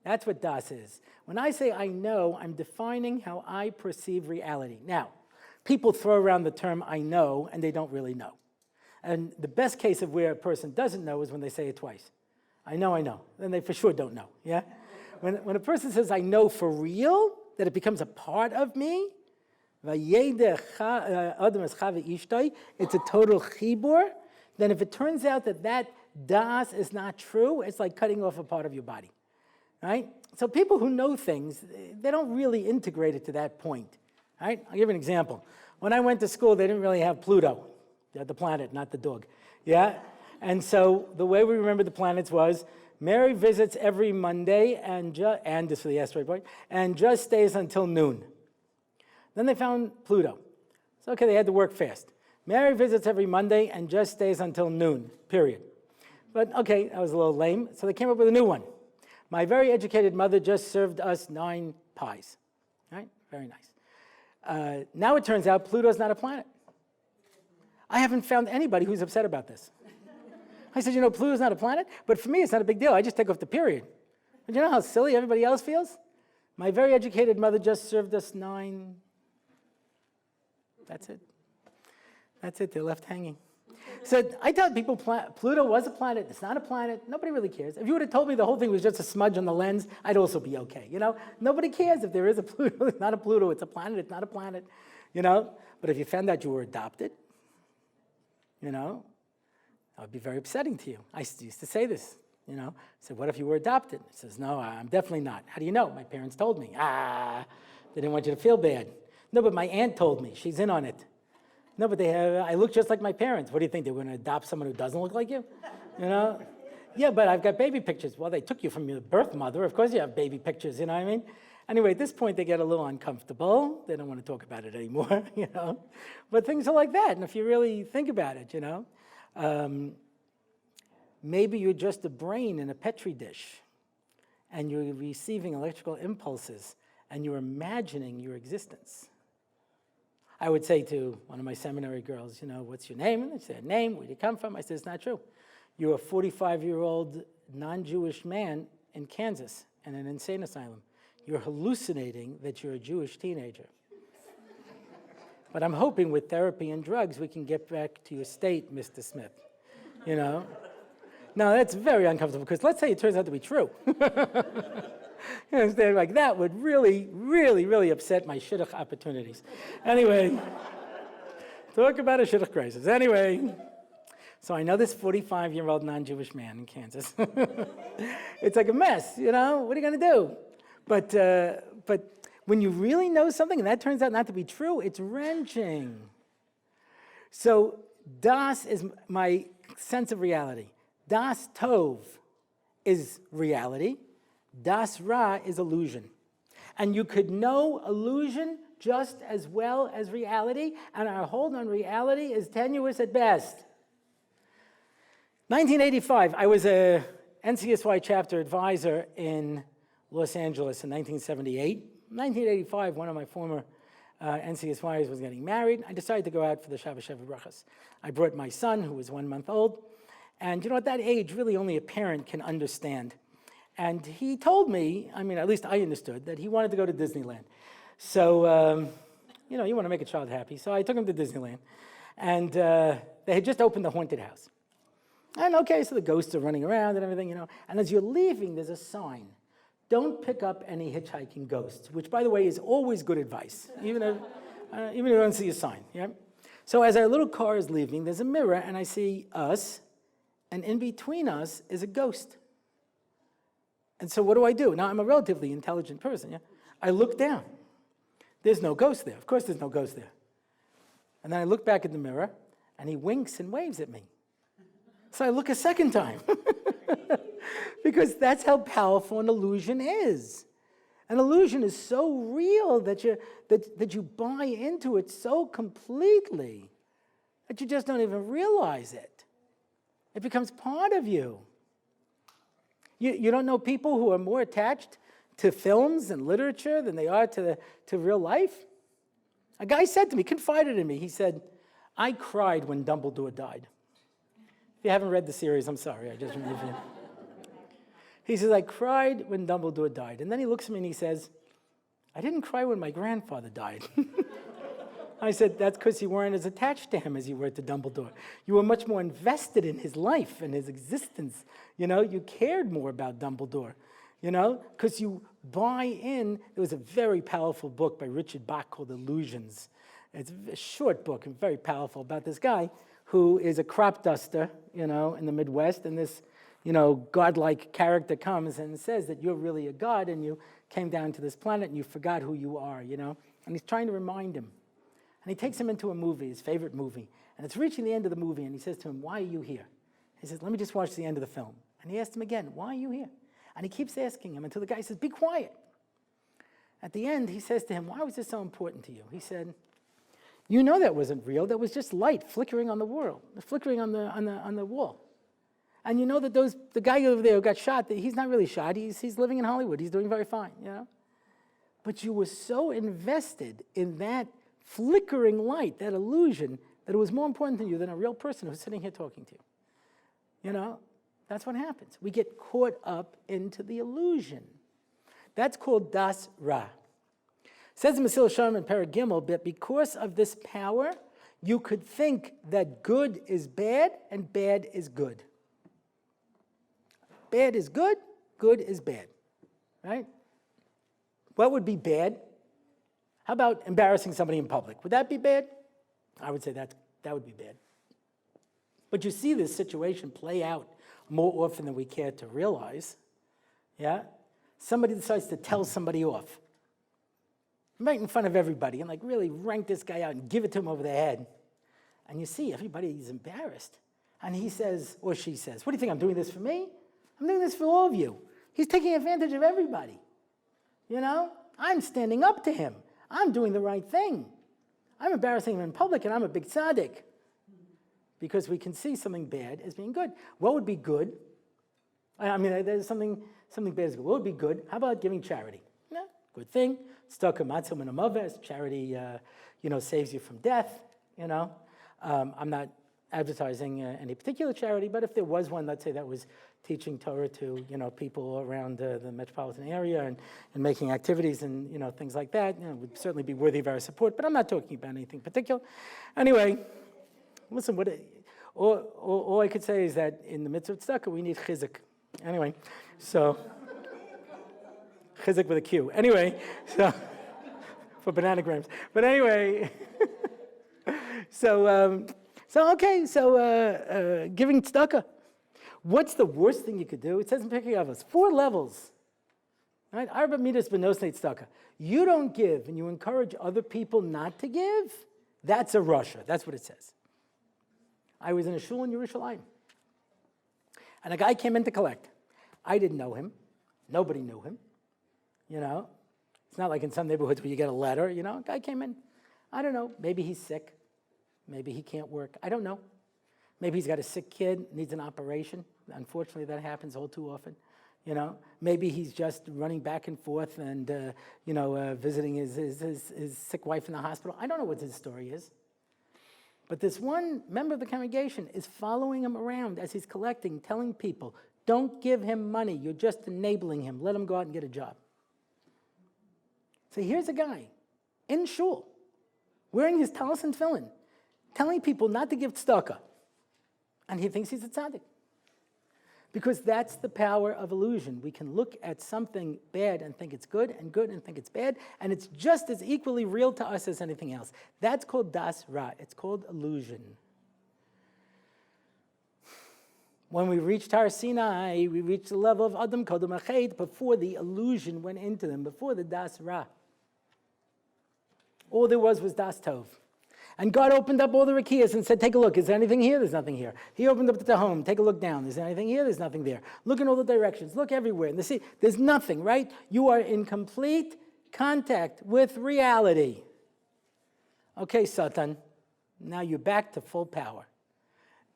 That's what das is. When I say I know, I'm defining how I perceive reality. Now, people throw around the term I know, and they don't really know. And the best case of where a person doesn't know is when they say it twice. I know. Then they for sure don't know, yeah? When a person says I know for real, that it becomes a part of me, it's a total chibur, then if it turns out that das is not true, it's like cutting off a part of your body, right? So people who know things, they don't really integrate it to that point, right? I'll give you an example. When I went to school, they didn't really have Pluto. They had the planet, not the dog, yeah? And so the way we remember the planets was Mary visits every Monday and this for the asteroid point, and just stays until noon. Then they found Pluto. So okay, they had to work fast. Mary visits every Monday and just stays until noon, period. But okay, that was a little lame, so they came up with a new one. My very educated mother just served us 9 pies, right? Very nice. Now it turns out Pluto's not a planet. I haven't found anybody who's upset about this. I said, Pluto's not a planet, but for me it's not a big deal. I just take off the period. But you know how silly everybody else feels? My very educated mother just served us 9. That's it, they're left hanging. So I tell people Pluto was a planet, it's not a planet, nobody really cares. If you would have told me the whole thing was just a smudge on the lens, I'd also be okay, Nobody cares if there is a Pluto, it's not a Pluto, it's a planet, it's not a planet, But if you found out you were adopted, that would be very upsetting to you. I used to say this, I said, what if you were adopted? He says, no, I'm definitely not. How do you know? My parents told me. They didn't want you to feel bad. No, but my aunt told me. She's in on it. No, but I look just like my parents. What do you think? They're going to adopt someone who doesn't look like you? Yeah, but I've got baby pictures. Well, they took you from your birth mother. Of course you have baby pictures, you know what I mean? Anyway, at this point, they get a little uncomfortable. They don't want to talk about it anymore, But things are like that. And if you really think about it, maybe you're just a brain in a Petri dish, and you're receiving electrical impulses, and you're imagining your existence. I would say to one of my seminary girls, what's your name? And they said, name, where do you come from? I said, it's not true. You're a 45-year-old non-Jewish man in Kansas in an insane asylum. You're hallucinating that you're a Jewish teenager. But I'm hoping with therapy and drugs, we can get back to your state, Mr. Smith, Now, that's very uncomfortable, because let's say it turns out to be true. You understand? Like, that would really, really, really upset my shidduch opportunities. Anyway, talk about a shidduch crisis. Anyway, so I know this 45-year-old non-Jewish man in Kansas. It's like a mess, What are you going to do? But when you really know something and that turns out not to be true, it's wrenching. So das is my sense of reality. Das tov is reality. Das ra is illusion. And you could know illusion just as well as reality, and our hold on reality is tenuous at best. 1985, I was a NCSY chapter advisor in Los Angeles in 1978. 1985, one of my former NCSYs was getting married. I decided to go out for the Shabbos Sheva Brachas. I brought my son, who was 1 month old, and at that age, really only a parent can understand. And he told me, at least I understood, that he wanted to go to Disneyland. So, you want to make a child happy. So I took him to Disneyland. And they had just opened the haunted house. And okay, so the ghosts are running around and everything, And as you're leaving, there's a sign. Don't pick up any hitchhiking ghosts, which, by the way, is always good advice, even if you don't see a sign, yeah? So as our little car is leaving, there's a mirror, and I see us, and in between us is a ghost. And so what do? Now, I'm a relatively intelligent person, yeah? I look down. There's no ghost there. Of course there's no ghost there. And then I look back at the mirror, and he winks and waves at me. So I look a second time. Because that's how powerful an illusion is. An illusion is so real that you buy into it so completely that you just don't even realize it. It becomes part of you. You don't know people who are more attached to films and literature than they are to real life? A guy said to me, confided in me, he said, I cried when Dumbledore died. If you haven't read the series, I'm sorry. He says, I cried when Dumbledore died. And then he looks at me and he says, I didn't cry when my grandfather died. I said, that's because you weren't as attached to him as you were to Dumbledore. You were much more invested in his life and his existence. You cared more about Dumbledore, because you buy in. There was a very powerful book by Richard Bach called Illusions. It's a short book and very powerful about this guy who is a crop duster, in the Midwest, and this, godlike character comes and says that you're really a god and you came down to this planet and you forgot who you are, and he's trying to remind him. And he takes him into a movie, his favorite movie, and it's reaching the end of the movie, and he says to him, why are you here? He says, let me just watch the end of the film. And he asks him again, why are you here? And he keeps asking him until the guy says, be quiet. At the end, he says to him, why was this so important to you? He said, you know that wasn't real. That was just light flickering on the wall. And you know that the guy over there who got shot, he's not really shot. He's living in Hollywood. He's doing very fine, But you were so invested in that flickering light, that illusion, that it was more important to you than a real person who's sitting here talking to you. That's what happens. We get caught up into the illusion. That's called das ra. Says the Mesilas Yesharim in Perek Gimel that because of this power, you could think that good is bad and bad is good. Bad is good is bad, right? What would be bad? How about embarrassing somebody in public? Would that be bad? I would say that would be bad. But you see this situation play out more often than we care to realize. Yeah? Somebody decides to tell somebody off, right in front of everybody, and really rank this guy out and give it to him over the head. And you see everybody's embarrassed. And he says, or she says, what do you think, I'm doing this for me? I'm doing this for all of you. He's taking advantage of everybody. I'm standing up to him. I'm doing the right thing. I'm embarrassing him in public, and I'm a big tzaddik. Because we can see something bad as being good. What would be good? There's something bad as good. What would be good? How about giving charity? Yeah, good thing. Tzedakah matzah min hamaves. Charity, saves you from death. I'm not advertising any particular charity, but if there was one, let's say that was teaching Torah to people around the metropolitan area and making activities and things like that, would certainly be worthy of our support. But I'm not talking about anything particular. Anyway, listen. All I could say is that in the midst of tzedakah, we need chizuk. Anyway, so chizuk with a Q. Anyway, so for bananagrams. But anyway, so giving tzedakah. What's the worst thing you could do? It says in Pirkei Avos, 4 levels. Right? Arba midas benosnei tzedakah. You don't give and you encourage other people not to give, that's a rasha. That's what it says. I was in a shul in Yerushalayim, and a guy came in to collect. I didn't know him. Nobody knew him. It's not like in some neighborhoods where you get a letter. A guy came in. I don't know. Maybe he's sick. Maybe he can't work. I don't know. Maybe he's got a sick kid, needs an operation. Unfortunately, that happens all too often. Maybe he's just running back and forth and visiting his sick wife in the hospital. I don't know what his story is. But this one member of the congregation is following him around as he's collecting, telling people, don't give him money. You're just enabling him. Let him go out and get a job. So here's a guy in shul, wearing his talis and tefillin, telling people not to give tzedakah. And he thinks he's a tzaddik. Because that's the power of illusion. We can look at something bad and think it's good and think it's bad, and it's just as equally real to us as anything else. That's called das ra. It's called illusion. When we reached Har Sinai, we reached the level of Adam Kodem Achet before the illusion went into them, before the das ra. All there was das tov. And God opened up all the rakiyas and said, take a look. Is there anything here? There's nothing here. He opened up the home. Take a look down. Is there anything here? There's nothing there. Look in all the directions. Look everywhere. And there's nothing, right? You are in complete contact with reality. Okay, Satan. Now you're back to full power.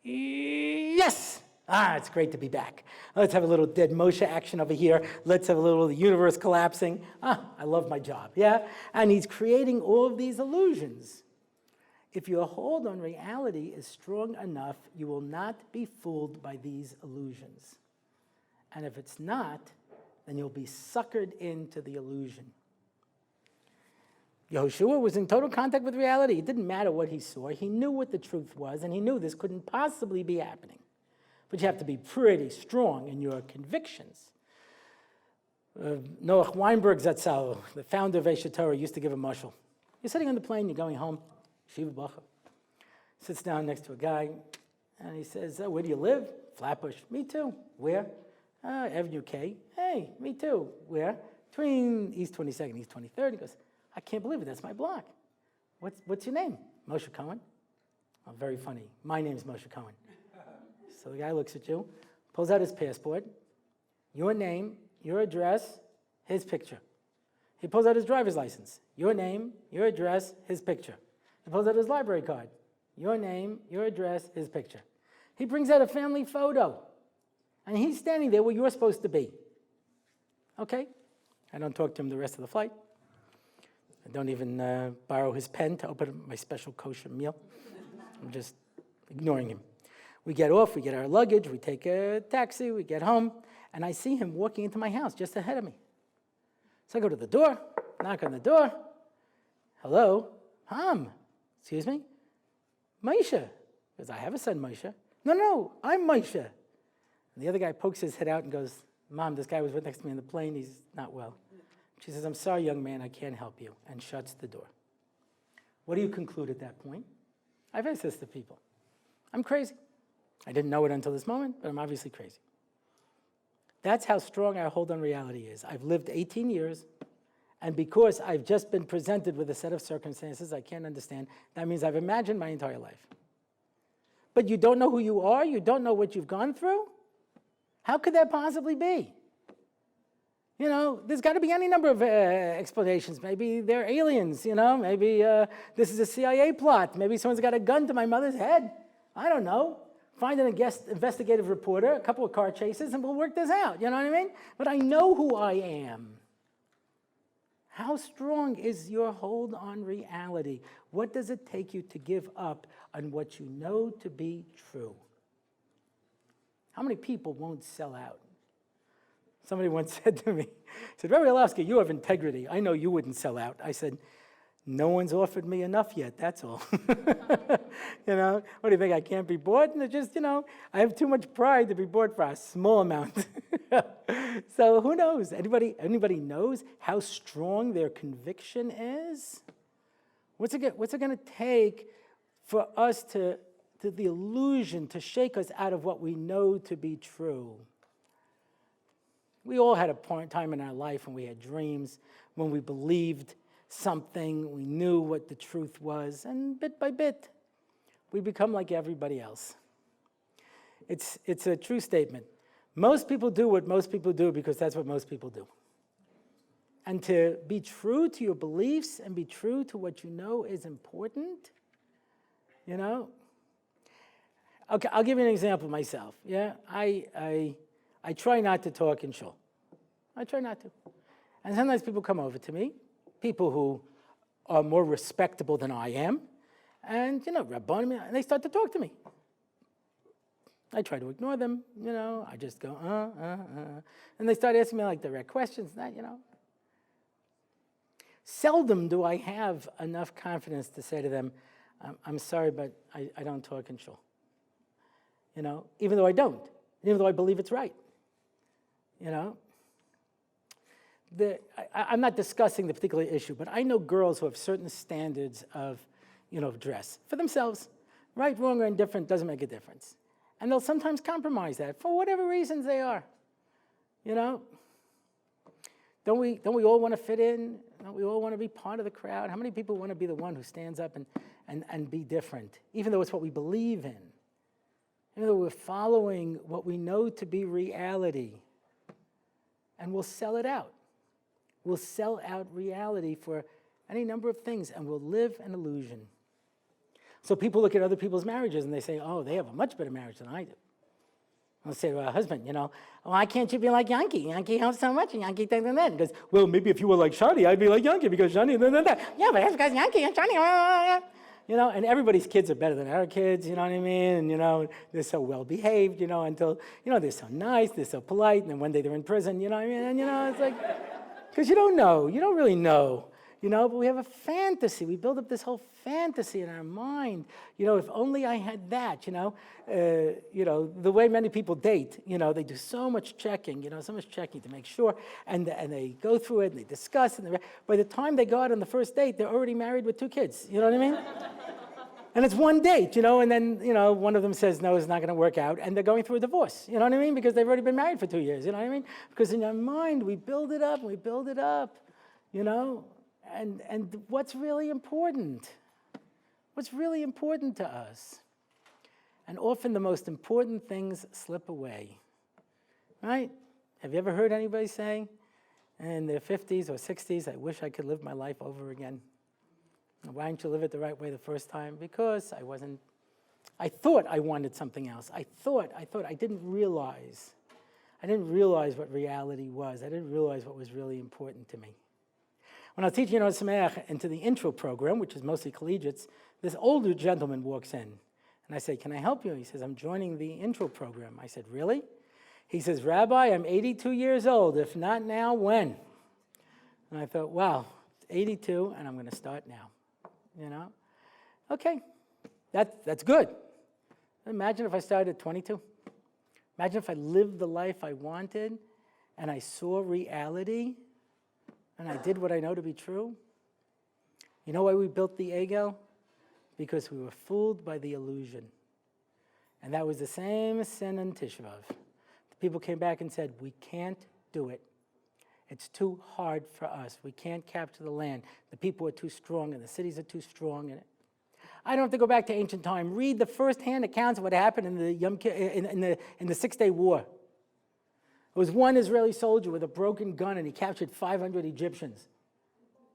Yes! It's great to be back. Let's have a little dead Moshe action over here. Let's have a little the universe collapsing. I love my job, yeah? And he's creating all of these illusions. If your hold on reality is strong enough, you will not be fooled by these illusions. And if it's not, then you'll be suckered into the illusion. Yehoshua was in total contact with reality. It didn't matter what he saw. He knew what the truth was, and he knew this couldn't possibly be happening. But you have to be pretty strong in your convictions. Noach Weinberg Zatzal, the founder of Eish Torah, used to give a mashal. You're sitting on the plane, you're going home, Shiva Bacha. Sits down next to a guy, and he says, where do you live? Flatbush. Me too. Where? Avenue K. Hey, me too. Where? Between East 22nd and East 23rd. He goes, I can't believe it, that's my block. What's your name? Moshe Cohen. Oh, very funny. My name's Moshe Cohen. So the guy looks at you, pulls out his passport, your name, your address, his picture. He pulls out his driver's license, your name, your address, his picture. He pulls out his library card, your name, your address, his picture. He brings out a family photo, and he's standing there where you're supposed to be. Okay? I don't talk to him the rest of the flight. I don't even borrow his pen to open my special kosher meal. I'm just ignoring him. We get off, we get our luggage, we take a taxi, we get home, and I see him walking into my house just ahead of me. So I go to the door, knock on the door. Hello? Excuse me? Moshe. Because I have a son, Moshe. No, I'm Moshe. And the other guy pokes his head out and goes, Mom, this guy was next to me on the plane, he's not well. She says, I'm sorry, young man, I can't help you, and shuts the door. What do you conclude at that point? I've asked this to people. I'm crazy. I didn't know it until this moment, but I'm obviously crazy. That's how strong our hold on reality is. I've lived 18 years, and because I've just been presented with a set of circumstances I can't understand, that means I've imagined my entire life. But you don't know who you are? You don't know what you've gone through? How could that possibly be? You know, there's got to be any number of explanations. Maybe they're aliens, Maybe this is a CIA plot. Maybe someone's got a gun to my mother's head. I don't know. Find an investigative reporter, a couple of car chases, and we'll work this out. You know what I mean? But I know who I am. How strong is your hold on reality? What does it take you to give up on what you know to be true? How many people won't sell out? Somebody once said to me, Rabbi Orlofsky, you have integrity. I know you wouldn't sell out. I said, no one's offered me enough yet, that's all. What do you think, I can't be bought? And just, I have too much pride to be bought for a small amount. So who knows? Anybody knows how strong their conviction is? What's it going to take for us to the illusion to shake us out of what we know to be true? We all had a time in our life when we had dreams, when we believed something, we knew what the truth was, and bit by bit, we become like everybody else. It's a true statement. Most people do what most people do because that's what most people do. And to be true to your beliefs and be true to what you know is important, Okay, I'll give you an example myself. Yeah, I try not to talk in shul. I try not to. And sometimes people come over to me, people who are more respectable than I am, and, Rabbi, and they start to talk to me. I try to ignore them, I just go, And they start asking me like direct questions, Seldom do I have enough confidence to say to them, I'm sorry, but I don't talk in shul. Even though I don't, even though I believe it's right. I'm not discussing the particular issue, but I know girls who have certain standards of, dress for themselves. Right, wrong, or indifferent doesn't make a difference. And they'll sometimes compromise that for whatever reasons they are. Don't we all want to fit in? Don't we all want to be part of the crowd? How many people want to be the one who stands up and be different, even though it's what we believe in? Even though we're following what we know to be reality, and we'll sell it out. We'll sell out reality for any number of things, and we'll live an illusion. So people look at other people's marriages, and they say, oh, they have a much better marriage than I do. I'll say to a husband, why can't you be like Yankee? Yankee helps so much, and Yankee does that. He goes, well, maybe if you were like Shani, I'd be like Yankee, because Shani, Yeah, but that's because Yankee and Shani. And everybody's kids are better than our kids, you know what I mean? And, they're so well-behaved, until, they're so nice, they're so polite, and then one day they're in prison, you know what I mean? And, it's like, because you don't know, you don't really know, but we have a fantasy. We build up this whole fantasy in our mind. If only I had that, the way many people date, they do so much checking, to make sure, and they go through it, and they discuss, and by the time they go out on the first date, they're already married with 2 kids, you know what I mean? And it's one date, and then, one of them says, no, it's not going to work out, and they're going through a divorce, you know what I mean? Because they've already been married for 2 years, you know what I mean? Because in our mind, we build it up, and what's really important? What's really important to us? And often the most important things slip away, right? Have you ever heard anybody say in their 50s or 60s, I wish I could live my life over again? Why didn't you live it the right way the first time? Because I thought I wanted something else. I didn't realize what reality was. I didn't realize what was really important to me. When I was teaching Sameach into the intro program, which is mostly collegiates, this older gentleman walks in. And I say, can I help you? He says, I'm joining the intro program. I said, really? He says, Rabbi, I'm 82 years old. If not now, when? And I thought, wow, it's 82, and I'm going to start now. Okay, that's good. Imagine if I started at 22. Imagine if I lived the life I wanted, and I saw reality, and I did what I know to be true. You know why we built the ego? Because we were fooled by the illusion. And that was the same sin in Tisha B'Av. The people came back and said, we can't do it. It's too hard for us. We can't capture the land. The people are too strong, and the cities are too strong. And I don't have to go back to ancient time. Read the first-hand accounts of what happened in the Six-Day War. It was one Israeli soldier with a broken gun, and he captured 500 Egyptians.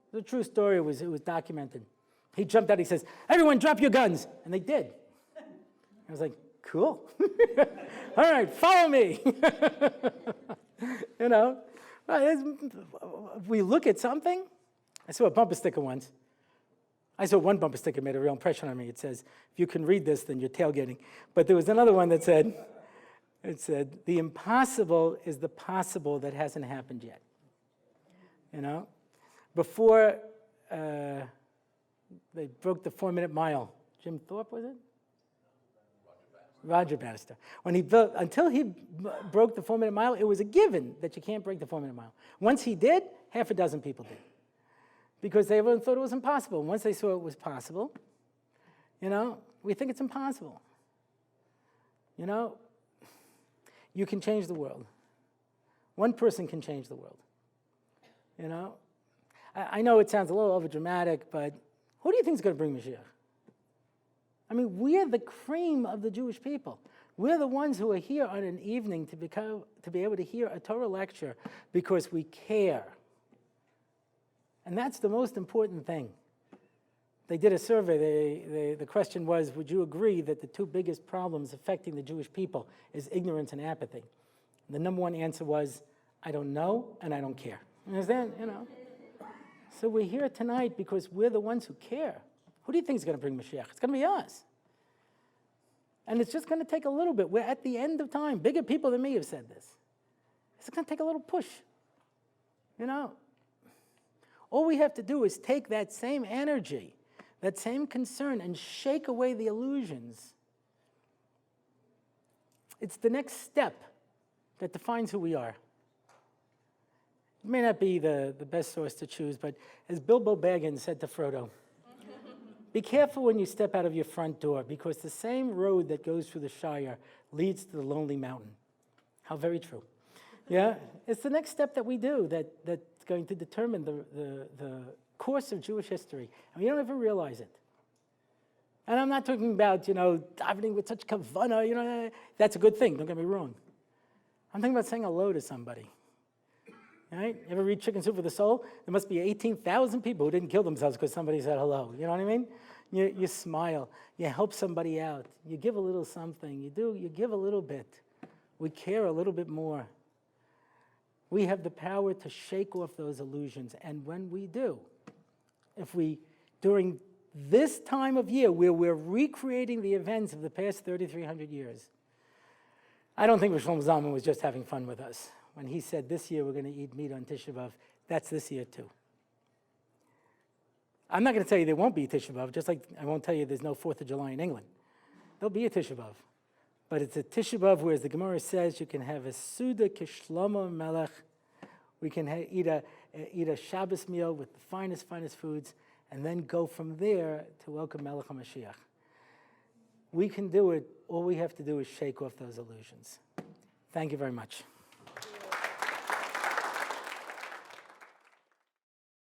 It's a true story. It was documented. He jumped out. He says, everyone drop your guns. And they did. I was like, cool. All right, follow me. If we look at something, I saw a bumper sticker once. I saw one bumper sticker made a real impression on me. It says, if you can read this, then you're tailgating. But there was another one that said, the impossible is the possible that hasn't happened yet. Before they broke the 4-minute mile, Jim Thorpe, was it? Roger Bannister. Until he broke the 4-minute mile, it was a given that you can't break the 4-minute mile. Once he did, half a dozen people did. Because everyone thought it was impossible. And once they saw it was possible, we think it's impossible. You can change the world. One person can change the world. I know it sounds a little overdramatic, but who do you think is going to bring Mashiach? I mean, we're the cream of the Jewish people. We're the ones who are here on an evening to be able to hear a Torah lecture because we care. And that's the most important thing. They did a survey. The question was, would you agree that the 2 biggest problems affecting the Jewish people is ignorance and apathy? And the number 1 answer was, I don't know and I don't care. You understand? So we're here tonight because we're the ones who care. Who do you think is going to bring Mashiach? It's going to be us. And it's just going to take a little bit. We're at the end of time. Bigger people than me have said this. It's going to take a little push. All we have to do is take that same energy, that same concern, and shake away the illusions. It's the next step that defines who we are. It may not be the best source to choose, but as Bilbo Baggins said to Frodo, be careful when you step out of your front door, because the same road that goes through the Shire leads to the Lonely Mountain. How very true. Yeah? It's the next step that we do that's going to determine the course of Jewish history. And we don't ever realize it. And I'm not talking about, davening with such kavanah, that's a good thing, don't get me wrong. I'm talking about saying hello to somebody. Right? Ever read Chicken Soup for the Soul? There must be 18,000 people who didn't kill themselves because somebody said hello. You know what I mean? You smile. You help somebody out. You give a little something. You give a little bit. We care a little bit more. We have the power to shake off those illusions. And when we do, if we, during this time of year where we're recreating the events of the past 3,300 years. I don't think Shlomo Zalman was just having fun with us. When he said this year we're going to eat meat on Tisha B'Av, that's this year too. I'm not going to tell you there won't be a Tisha B'Av, just like I won't tell you there's no 4th of July in England. There'll be a Tisha B'Av. But it's a Tisha B'Av where, as the Gemara says, you can have a Suda Kishlomo Melech. We can eat a Shabbos meal with the finest foods, and then go from there to welcome Melech HaMashiach. We can do it. All we have to do is shake off those illusions. Thank you very much.